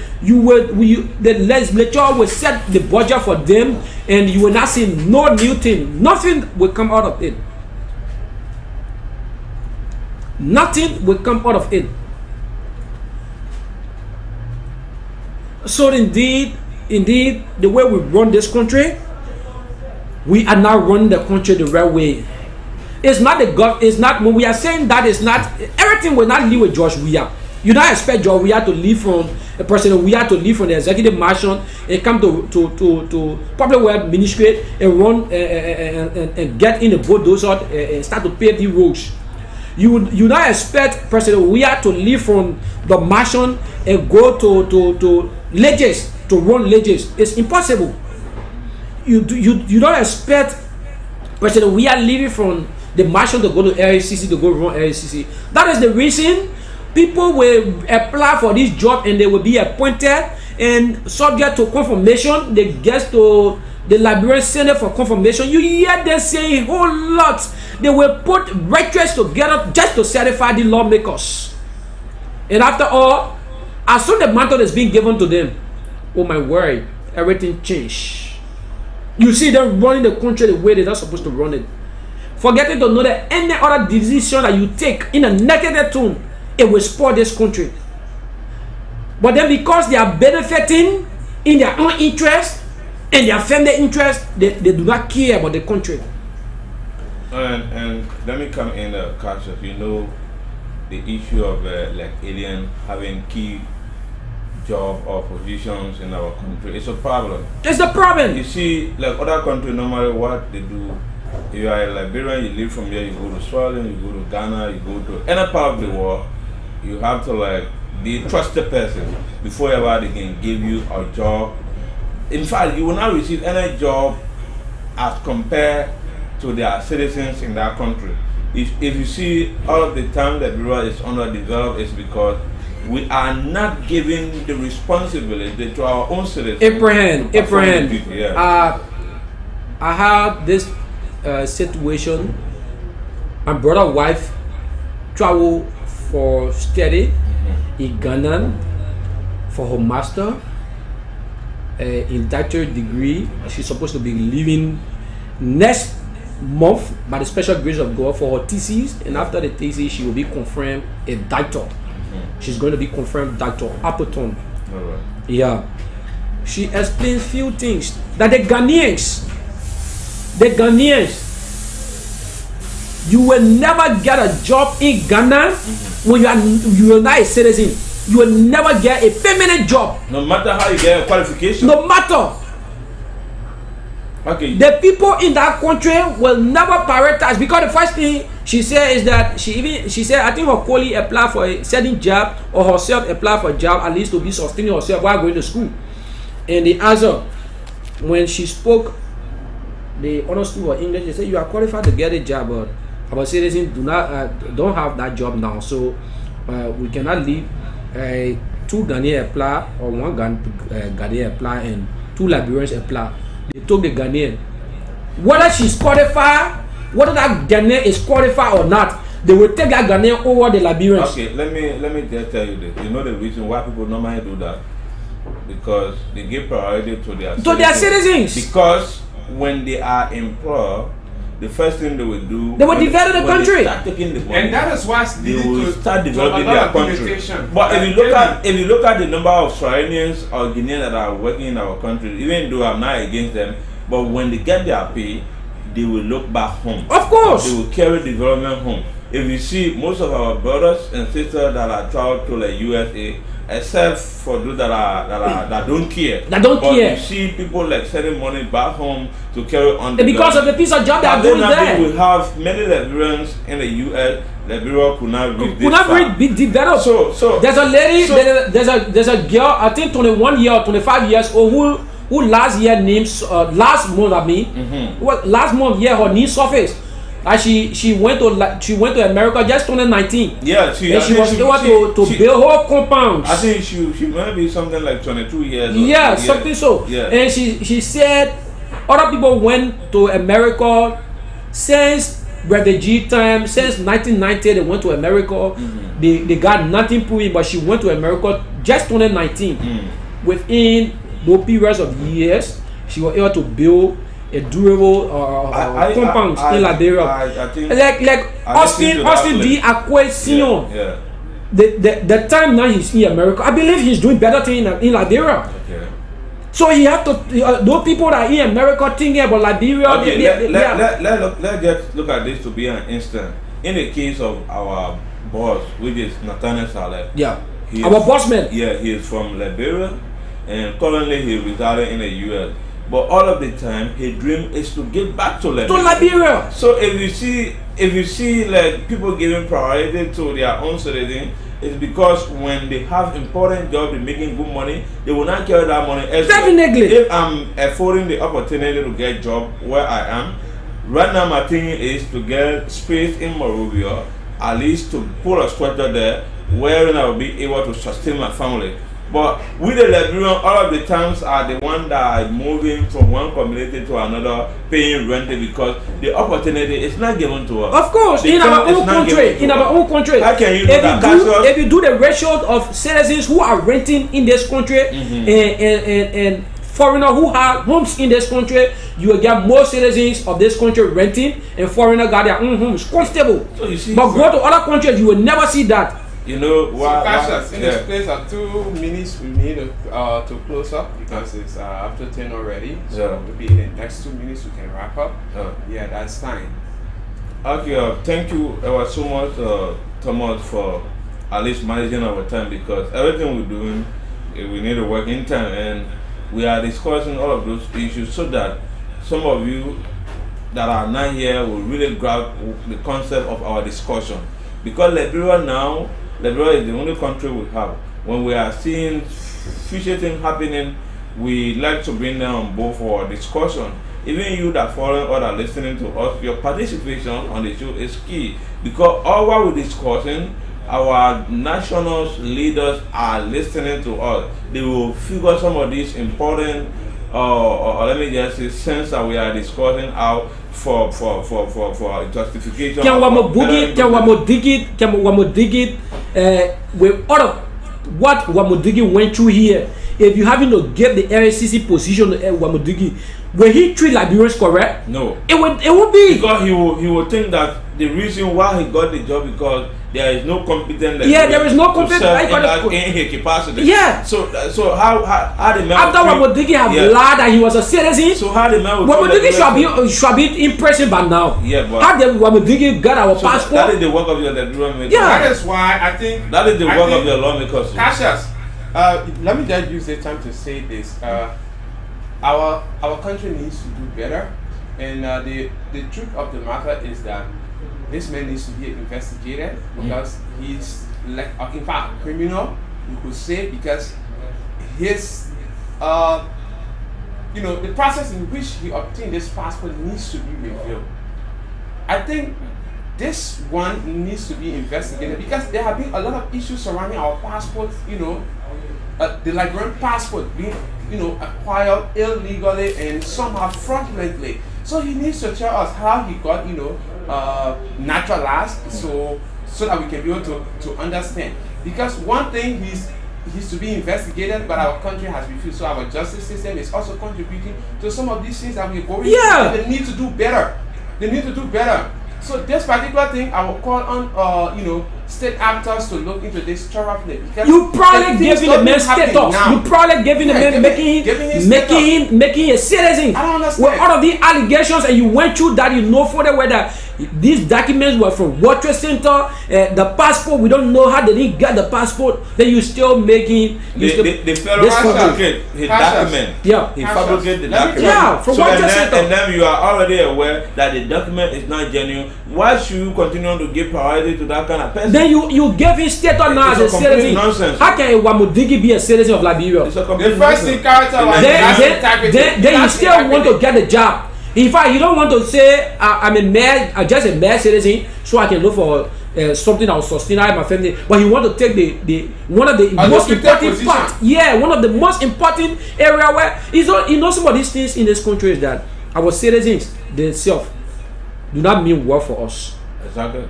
the legislature will set the budget for them, and you will not see no new thing. Nothing will come out of it. Nothing will come out of it. So indeed, the way we run this country, we are now running the country the right way. It's not it's not, when we are saying that, it's not, everything will not leave with George Weah. You don't expect George Weah to leave from the president, Weah to leave from the executive mansion and come to public works ministry and run and get in the bulldozer and start to pave the roads. You don't expect President Weah to leave from the mansion and go to ledges to run ledges. It's impossible. You don't expect President Weah leaving from the mansion to go to LACC to go run LACC. That is the reason people will apply for this job and they will be appointed, and subject to confirmation, they get to the Liberian Senate for confirmation. You hear them saying a whole lot. They will put records together just to satisfy the lawmakers. And after all, as soon as the mantle is being given to them, oh my word, everything changed. You see them running the country the way they're not supposed to run it. Forgetting to know that any other decision that you take in a negative tone, it will spoil this country. But then because they are benefiting in their own interest and their family interest, they do not care about the country. And let me come in, Cassius. You know, the issue of like alien having key job or positions in our country. It's a problem. It's the problem. You see, like other countries, normally what they do, if you are a Liberian, you live from here, you go to Sweden, you go to Ghana, you go to any part of the world, you have to like be a trusted person before ever they can give you a job. In fact, you will not receive any job as compared to their citizens in that country. If you see all of the time that Liberia is underdeveloped, it's because we are not giving the responsibility to our own citizens. Abraham, Yeah. I had this situation. My brother's wife traveled for study in Ghana for her master in doctorate degree. She's supposed to be leaving next month by the special grace of God for her thesis, and after the thesis she will be confirmed a doctor. She's going to be confirmed Dr. Appleton. Right. Yeah. She explains few things that the Ghanaians, you will never get a job in Ghana when you are not a citizen. You will never get a permanent job. No matter how you get a qualification. No matter. Okay. The people in that country will never prioritize, because the first thing she said is that she said I think her colleague applied for a certain job, or herself applied for a job at least to be sustaining herself while going to school. And the answer, when she spoke the honor school of English, they said you are qualified to get a job, but our citizens don't have that job now, so we cannot leave two Ghanaians apply or one Ghanaian apply and two Liberians apply. They took the Ghanaian. Whether she's qualified, whether that Ghanaian is qualified or not, they will take that Ghanaian over the Liberians. Okay, let me just tell you this. You know the reason why people normally do that? Because they give priority to their citizens. Because when they are employed, the first thing they will do, they will develop the country. They start taking the money, And that is why they will start developing their country. But Like, if you look at the number of Sierranians or Guineans that are working in our country, even though I'm not against them, but when they get their pay, they will look back home. Of course, they will carry development home. If you see most of our brothers and sisters that are traveled to the USA, except for those that don't care. But you see people like sending money back home to carry on. Because of the piece of job they are doing there. We have many Liberians in the US. Liberia could not reach this far. Be developed. So there's a lady. There's a girl. I think 21 years or 25 years old who last year names last month last month her knee surfaced. And she went to America just 2019. Yeah, she was able to build her compound. I think she might be something like 22 years. Yeah, something so. Yeah. And she said other people went to America since refugee time, since 1990 they went to America. They got nothing proving, but she went to America just 2019. Within no periods of years, she was able to build a durable compound in Liberia. I think like Austin D. Akwesinon. Yeah. The time now he's in America, I believe he's doing better thing in Liberia. Okay. So he have to those people that are in America thinking about Liberia. Okay, let's just look at this to be an instant. In the case of our boss, which is Nathaniel Saleh. Yeah. Our boss man. Yeah, he is from Liberia, and currently he resided in the U.S. But all of the time, his dream is to get back to Liberia. To Liberia. So if you see like people giving priority to their own citizens, it's because when they have important jobs, they're making good money, they will not carry that money elsewhere. Definitely. If I'm affording the opportunity to get a job where I am, right now my thing is to get space in Monrovia, at least to put a structure there wherein I will be able to sustain my family. But with the Liberian, all of the times are the one that are moving from one community to another, paying rent because the opportunity is not given to us. Of course, in our own country, How can you if you do the ratio of citizens who are renting in this country and foreigners who have homes in this country, you will get more citizens of this country renting and foreigners got their own homes comfortable. So you see, but go to other countries, you will never see that. You know, in this place are 2 minutes we need to close up because it's after 10 already. So maybe in the next 2 minutes we can wrap up. Yeah, that's fine. Okay, thank you so much, Thomas, for at least managing our time because everything we're doing, we need to work in time and we are discussing all of those issues so that some of you that are not here will really grab the concept of our discussion. Because Liberia is the only country we have. When we are seeing future things happening, we like to bring them on board for our discussion. Even you that follow or that listening to us, your participation on the show is key. Because all while we're discussing, our national leaders are listening to us. They will figure some of these important, or let me just say, sense that we are discussing out for justification. Can we dig it with all of what Wamodigi went through here? If you having to get the LCC position Wamodigi, will he treat Liberians correct? No. It would be because he will think that the reason why he got the job because there is no competent there is no competent in his capacity. Yeah. So how the man after Wamodigi have lied that he was a citizen, so how the man Wamodigi should be in prison by now. Yeah, but how did Wamodigi got our passport? That is the work of your lawmakers. Yeah. That is why I think that is the work of your lawmakers. Cassius, let me just use the time to say this. Our country needs to do better, and the truth of the matter is that this man needs to be investigated because he's like, in fact, criminal, you could say, because his, the process in which he obtained this passport needs to be revealed. I think this one needs to be investigated because there have been a lot of issues surrounding our passports. The Liberian passport being, acquired illegally and somehow fraudulently. So he needs to tell us how he got, naturalized, so that we can be able to understand. Because one thing he's to be investigated, but our country has refused. So our justice system is also contributing to some of these things that we're going through. They need to do better. They need to do better. So this particular thing, I will call on, state actors to look into this thoroughly. You probably giving the man status. You probably giving the man making a citizen. I don't understand. With all of the allegations, and you went through that, further whether these documents were from World Trade Center, the passport, we don't know how they didn't get the passport. Then you still making the federal fabricate his document. Yeah, he fabricated the document. Yeah, from World Trade Center. And then you are already aware that the document is not genuine. Why should you continue to give priority to that kind of person? Then you gave his status now as a citizen. Nonsense. How can Wamodigi be a citizen of Liberia? It's a complete the first thing character was then you still want to get the job. In fact, you don't want to say I'm just a mere citizen, so I can look for something that will sustain my family. But you want to take the one of the most important part. Yeah, one of the most important area where some of these things in this country is that our citizens themselves do not mean well for us. Exactly.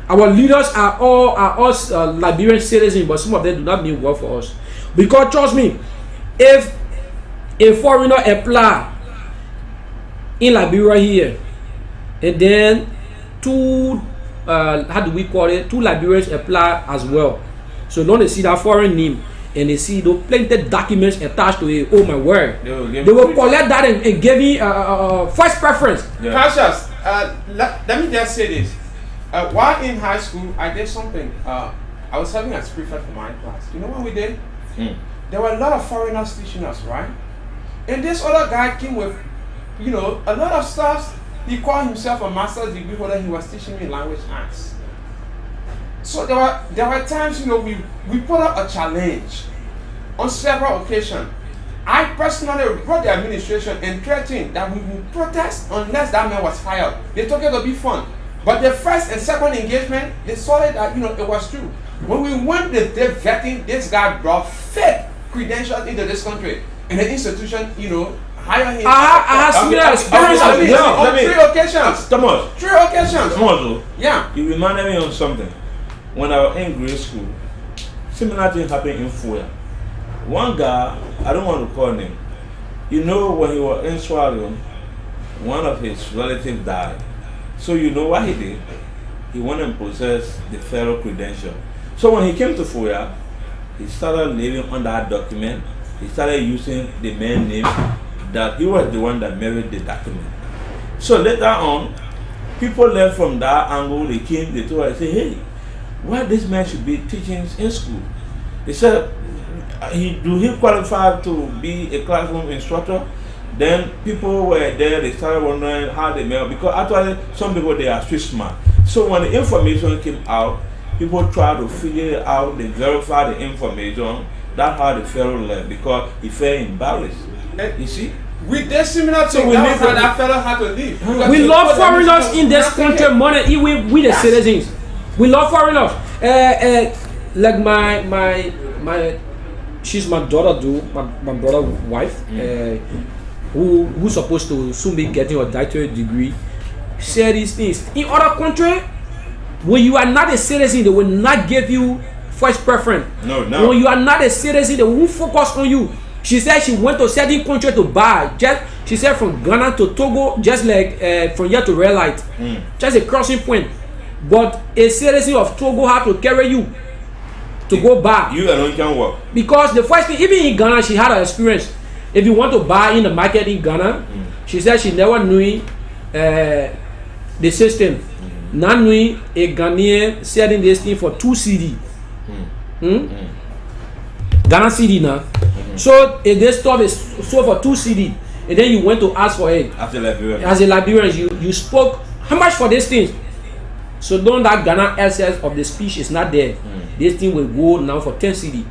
Our leaders are all Liberian citizens, but some of them do not mean well for us. Because trust me, if a foreigner apply in Liberia here, and then two how do we call it? Two Liberians apply as well. So now they see that foreign name and they see those plenty documents attached to it. Oh my word! They will collect that and give me first preference. Yeah. Cassius, let me just say this. While in high school, I did something. I was having a prefect for my class. You know what we did? There were a lot of foreigners teaching us, right? And this other guy came with, you know, a lot of stuff. He called himself a master's degree holder. He was teaching me language arts. So there were times, you know, we put up a challenge on several occasions. I personally wrote the administration and threatened that we would protest unless that man was fired. They took it to be fun. But the first and second engagement, they saw it that, you know, it was true. When we went the day vetting, this guy brought fake credentials into this country. And the institution, you know, hire him. I have seen experience on 3 occasions. Thomas. 3 occasions. Thomas, yeah. You reminded me of something. When I was in grade school, similar thing happened in Fuya. One guy, I don't want to call him. You know, when he was in Swallow, one of his relatives died. So you know what he did? He went and possessed the federal credential. So when he came to Fuya, he started living on that document. He started using the man's name that he was the one that married the document. So later on, people left from that angle. They came, they told us, say, hey, why this man should be teaching in school? They said, do he qualify to be a classroom instructor? Then people were there, they started wondering how they met, because actually some people, they are street smart. So when the information came out, people tried to figure it out, they verified the information. That's how the fellow left, because he felt embarrassed. You see? We did similar thing. So that fellow had to leave. We love foreigners in this country more than we the citizens. We love foreigners. Like my she's my daughter too, my brother's wife, who's supposed to soon be getting a doctorate degree, say these things. In other countries, when you are not a citizen, they will not give you first preference. No. When you are not a citizen, they won't focus on you. She said she went to certain country to buy. She said from Ghana to Togo, just like from here to Red Light, just a crossing point. But a citizen of Togo have to carry you to go buy. You alone can work. Because the first thing, even in Ghana, she had an experience. If you want to buy in the market in Ghana, she said she never knew the system. Not knowing a Ghanaian selling this thing for 2 CD. Ghana CD now. So if this stuff is sold for 2 CD, and then you went to ask for it. As a Liberian, you spoke, how much for this thing? So don't that Ghana essence of the speech is not there. This thing will go now for 10 CD.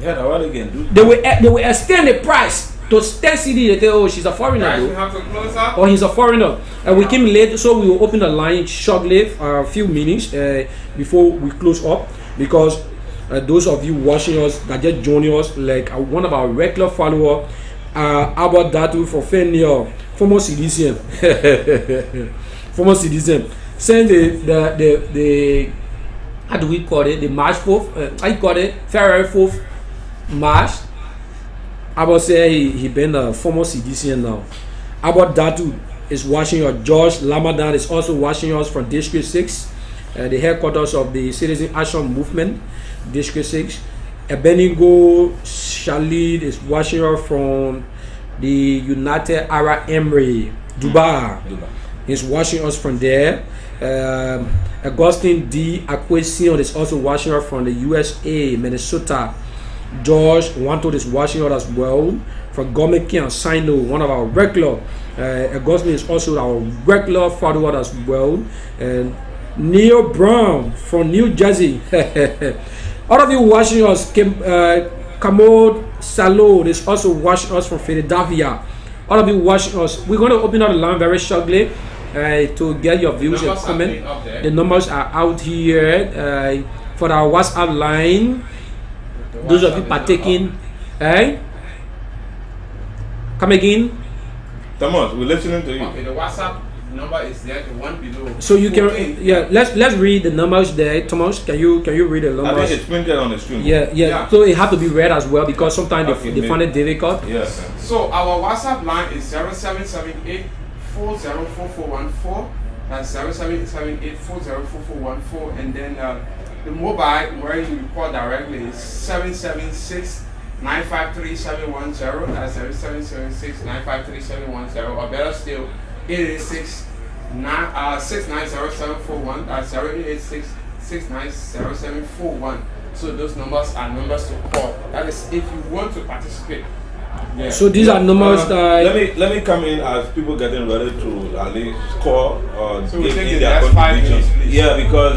Yeah, that's what they can do. They will extend the price to 10 CD. They say, oh, she's a foreigner though. Have to close up. Or he's a foreigner. And we came late, so we will open the line shortly, a few minutes before we close up, because those of you watching us that just joining us, like one of our regular followers, about that for former citizen, saying the how do we call it, the March 4th, I call it February 4th March. I would say he been a former citizen now. About Datu is watching us. George Lamadan is also watching us from District 6, the headquarters of the Citizen Action Movement, District 6. Abenigo Shalid is watching us from the United Arab Emirates, Dubai. He's watching us from there. Augustine D. Aquasion is also watching us from the USA, Minnesota. George Wanto is watching us as well from Gomeki and Sino, one of our regular. Augustine is also our regular follower as well. And Neil Brown from New Jersey. All of you watching us, Kamod Salo is also watching us from Philadelphia. All of you watching us, we're going to open up the line very shortly to get your views and comment. The numbers are out here for our WhatsApp line. Those of you partaking, come again. Thomas, we're listening to you. Okay, the WhatsApp number is there, the one below. So you can, yeah. Let's read the numbers there. Thomas, can you read the numbers? I think it's printed on the screen. Yeah. So it have to be read as well, because sometimes they find it difficult. Yes. So our WhatsApp line is 0778 404414. That's 0778404414. And then the mobile where you call directly is 776-953-710. That's 776-953-710. Or better still, 886-690-741. That's 886-690-741. So those numbers are numbers to call. That is if you want to participate. Yeah. So these are numbers that let me come in as people getting ready to at least call or so give in their contribution. Yeah, because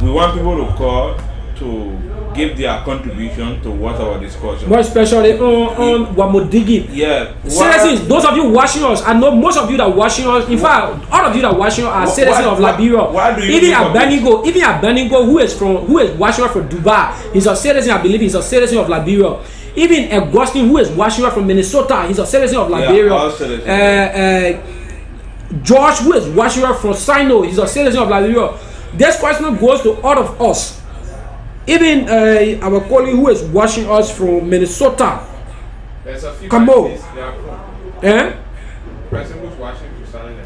we want people to call to give their contribution to what our discussion. More especially on Wamodigi. Yeah. Citizens, those of you watching us, I know most of you that are watching us, in fact, all of you that are watching us are citizens of Liberia. Why do you even Abenigo, who is watching us from Dubai, he's a citizen, I believe he's a citizen of Liberia. Even Augustine, who is watching us from Minnesota, he's a citizen of Liberia. George, who is watching us from Sino, he's a citizen of Liberia. This question goes to all of us. Even our colleague who is watching us from Minnesota. There's a few. Come on. Person who's watching to silent.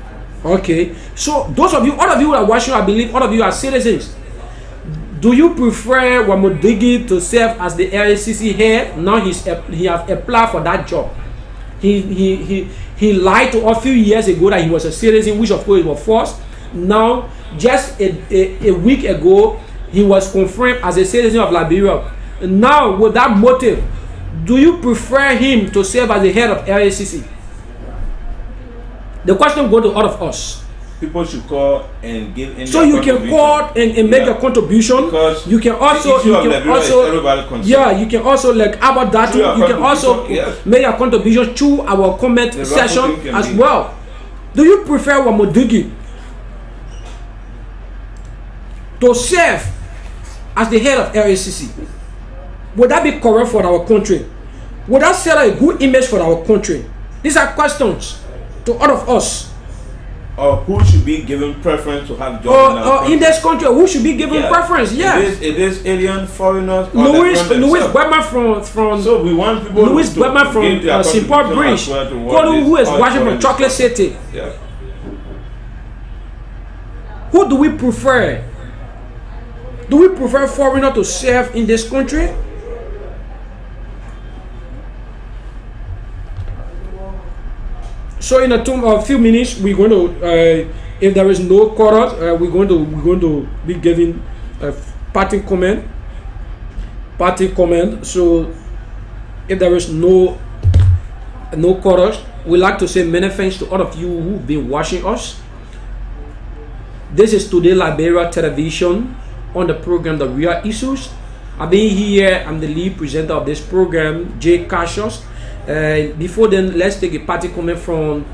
Okay. So those of you, all of you who are watching, I believe all of you are citizens. Do you prefer Wamodigi to serve as the LACC head? Now he has applied for that job. He lied to us a few years ago that he was a citizen, which of course was false. Now, just a week ago, he was confirmed as a citizen of Liberia. Now, with that motive, do you prefer him to serve as the head of LACC? The question goes to all of us. People should call and give in. So you can call and make a contribution. Because you can also you can also like about that too. You can also make a contribution to our comment session as well. Do you prefer Wamodigi to serve as the head of LACC? Would that be correct for our country? Would that set a good image for our country? These are questions to all of us. Or who should be given preference to have jobs in this country? Who should be given preference? Yes. It is alien foreigners. Louis Webman from. So we want people. Louis Webman from St. Paul Bridge. Who is watching from Chocolate City? Yeah. Who do we prefer? Do we prefer foreigner to serve in this country? So in a few minutes, we're going to, if there is no chorus, we're going to be giving a parting comment. So if there is no chorus, we'd like to say many thanks to all of you who've been watching us. This is Today Liberia Television on the program The Real Issues. I've been here. I'm the lead presenter of this program, Jay Cassius. Before then, let's take a party comment from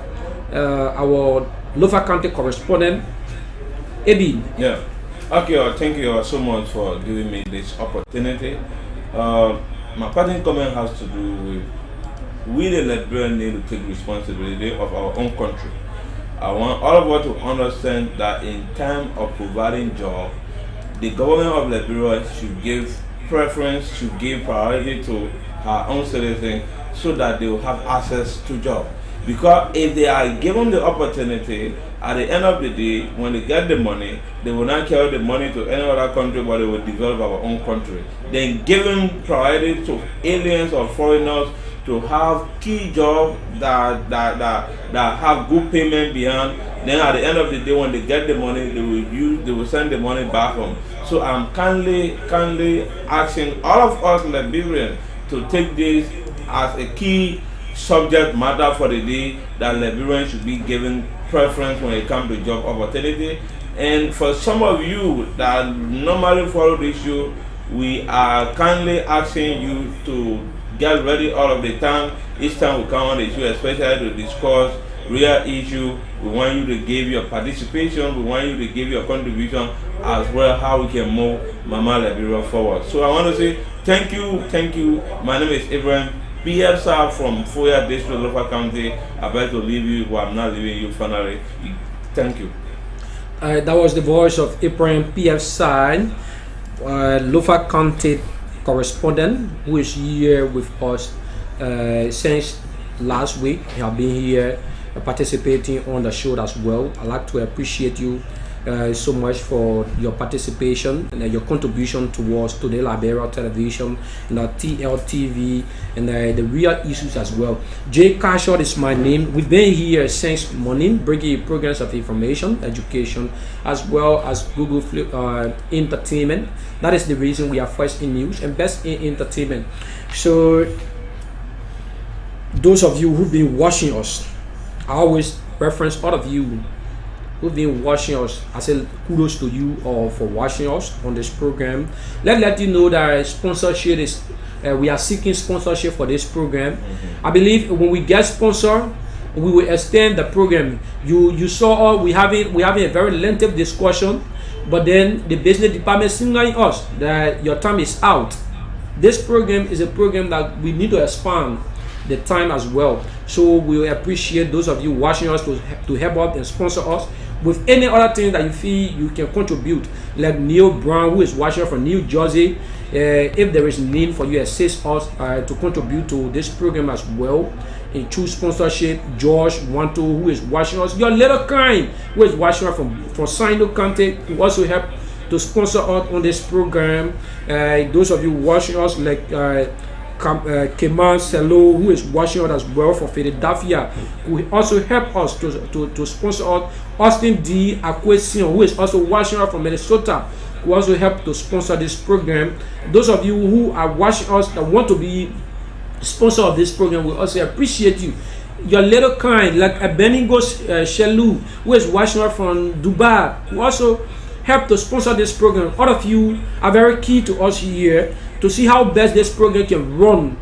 our Lofa County correspondent, Ebi. Yeah. Okay, thank you so much for giving me this opportunity. My parting comment has to do with we the Liberians need to take responsibility of our own country. I want all of us to understand that in time of providing job, the government of Liberia should give preference, should give priority to her own citizens, so that they will have access to job. Because if they are given the opportunity, at the end of the day, when they get the money, they will not carry the money to any other country, but they will develop our own country. Then giving priority to aliens or foreigners to have key jobs that have good payment behind. Then at the end of the day, when they get the money, they will send the money back home. So I'm kindly asking all of us Liberians to take this as a key subject matter for the day, that Liberians should be given preference when it comes to job opportunity. And for some of you that normally follow the issue, we are kindly asking you to get ready all of the time. Each time we come on the issue, especially to discuss real issue, we want you to give your participation, we want you to give your contribution, as well how we can move Mama Liberia forward. So I want to say thank you. My name is Ibrahim PF Sir from Foya District, Lofa County. I beg to leave you, but I'm not leaving you finally. Thank you. That was the voice of Ibrahim PF Sir, Lofa County correspondent, who is here with us since last week. He has been here participating on the show as well. I'd like to appreciate you so much for your participation and your contribution towards Today Liberia Television and TLTV and the real issues as well. Jay Cashot is my name. We've been here since morning, bringing you programs of information, education, as well as Google entertainment. That is the reason we are first in news and best in entertainment. So those of you who've been watching us, I always reference all of you who've been watching us. I say kudos to you all for watching us on this program. Let you know that sponsorship is we are seeking sponsorship for this program. I believe when we get sponsor, we will extend the program. You saw we having a very lengthy discussion, but then the business department signaling us that your time is out. This program is a program that we need to expand the time as well. So we appreciate those of you watching us to help out and sponsor us with any other thing that you feel you can contribute. Like Neil Brown, who is watching from New Jersey, if there is need for you, assist us to contribute to this program as well. In true sponsorship, George Wanto, who is watching us, your little kind, who is watching us from Sino County, who also help to sponsor us on this program. Those of you watching us, like Keman Selo, who is watching us as well for Philadelphia, who also help us to sponsor us. Austin D. Akwesion, who is also watching us from Minnesota, who also help to sponsor this program. Those of you who are watching us that want to be sponsor of this program, we also appreciate you. Your little kind, like Abenigo Shelu, who is watching us from Dubai, who also help to sponsor this program. All of you are very key to us here to see how best this program can run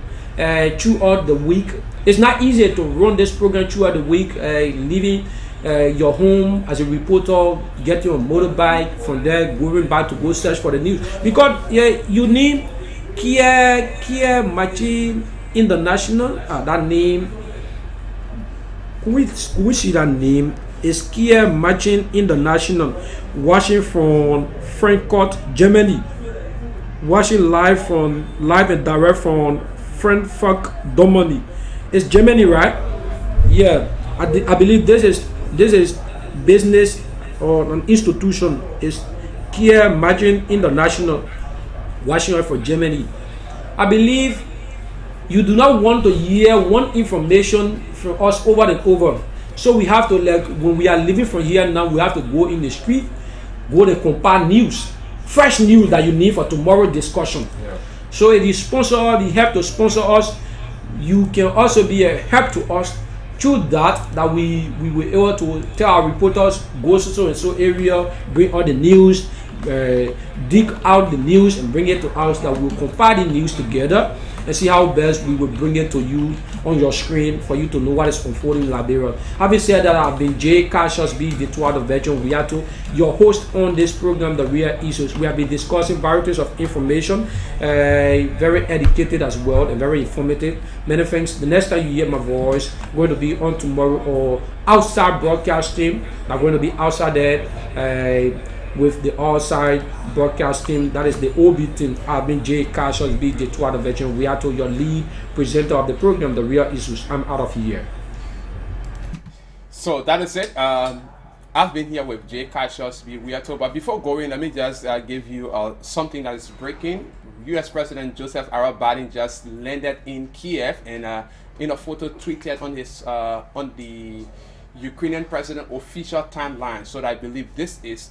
throughout the week. It's not easy to run this program throughout the week, leaving your home as a reporter, getting on motorbike, from there going back to go search for the news, because you need Kia Machi International. That name, which see that name is Kia Matching International, watching from Frankfurt, Germany, watching live and direct from Frankfurt, Germany. It's Germany, right? Yeah, I believe this is business or an institution is Kia Matching International, watching out for Germany. I believe you do not want to hear one information from us over and over. So we have to, like, when we are living from here now, we have to go in the street, go to compare news, fresh news that you need for tomorrow discussion. Yeah. So if you sponsor us, you help to sponsor us, you can also be a help to us through that we were able to tell our reporters, go so and so area, bring all the news, dig out the news and bring it to us, that we'll compare the news together and see how best we will bring it to you on your screen for you to know what is unfolding in Liberia. Having said that, I've been Jay Cassius B, the Tour of Veteran Riato, your host on this program, The Real Issues. We have been discussing varieties of information, very educated as well and very informative. Many thanks. The next time you hear my voice, going to be on tomorrow or outside broadcasting. I'm going to be outside there. With the outside broadcast team, that is the OB team. I've been Jay Cassius B, the Tour of Veteran Riato, your lead presenter of the program, The Real Issues. I'm out of here. So that is it. I've been here with Jay Cassius B Riato, but before going, let me just give you something that is breaking. U.S. President Joseph R. Biden just landed in Kiev, and in a photo tweeted on his on the Ukrainian president official timeline. So that I believe this is,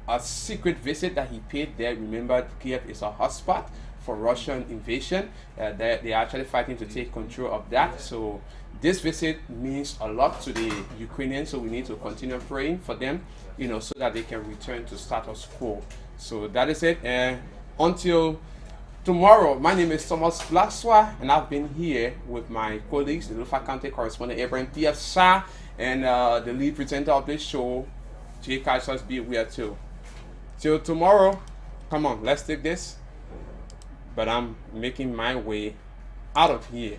a secret visit that he paid there. Remember, Kiev is a hotspot for Russian invasion. They are actually fighting to take control of that. So this visit means a lot to the Ukrainians. So we need to continue praying for them, so that they can return to status quo. So that is it. Until tomorrow, my name is Thomas Blackswa, and I've been here with my colleagues, the Lufa County correspondent Abraham T.F. Shah, and the lead presenter of this show, Jay Cassius B. Riato. Till tomorrow, come on, let's take this. But I'm making my way out of here.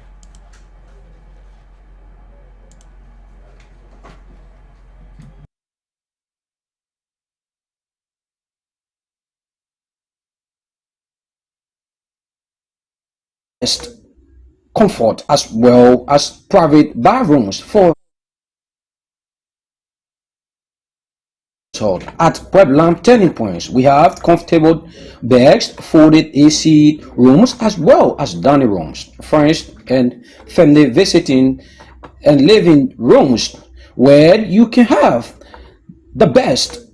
Comfort as well as private bathrooms for At Pueblam Turning Points, we have comfortable beds, folded AC rooms, as well as dining rooms, friends and family visiting and living rooms where you can have the best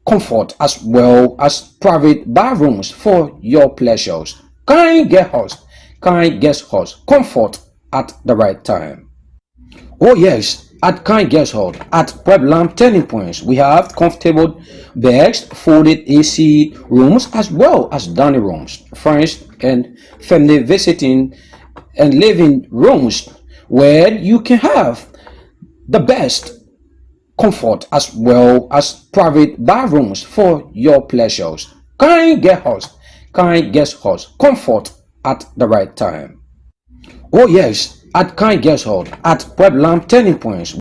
comfort as well as private bathrooms for your pleasures. Kind guest house, comfort at the right time. Oh yes, at Kind Guest Hall, at Pueblam Turning Points, we have comfortable beds, folded AC rooms, as well as dining rooms, friends and family visiting and living rooms where you can have the best comfort as well as private bathrooms for your pleasures. Kind guest house, comfort at the right time. Oh yes, at Kind Guest Hall, at Pueblam Turning Points,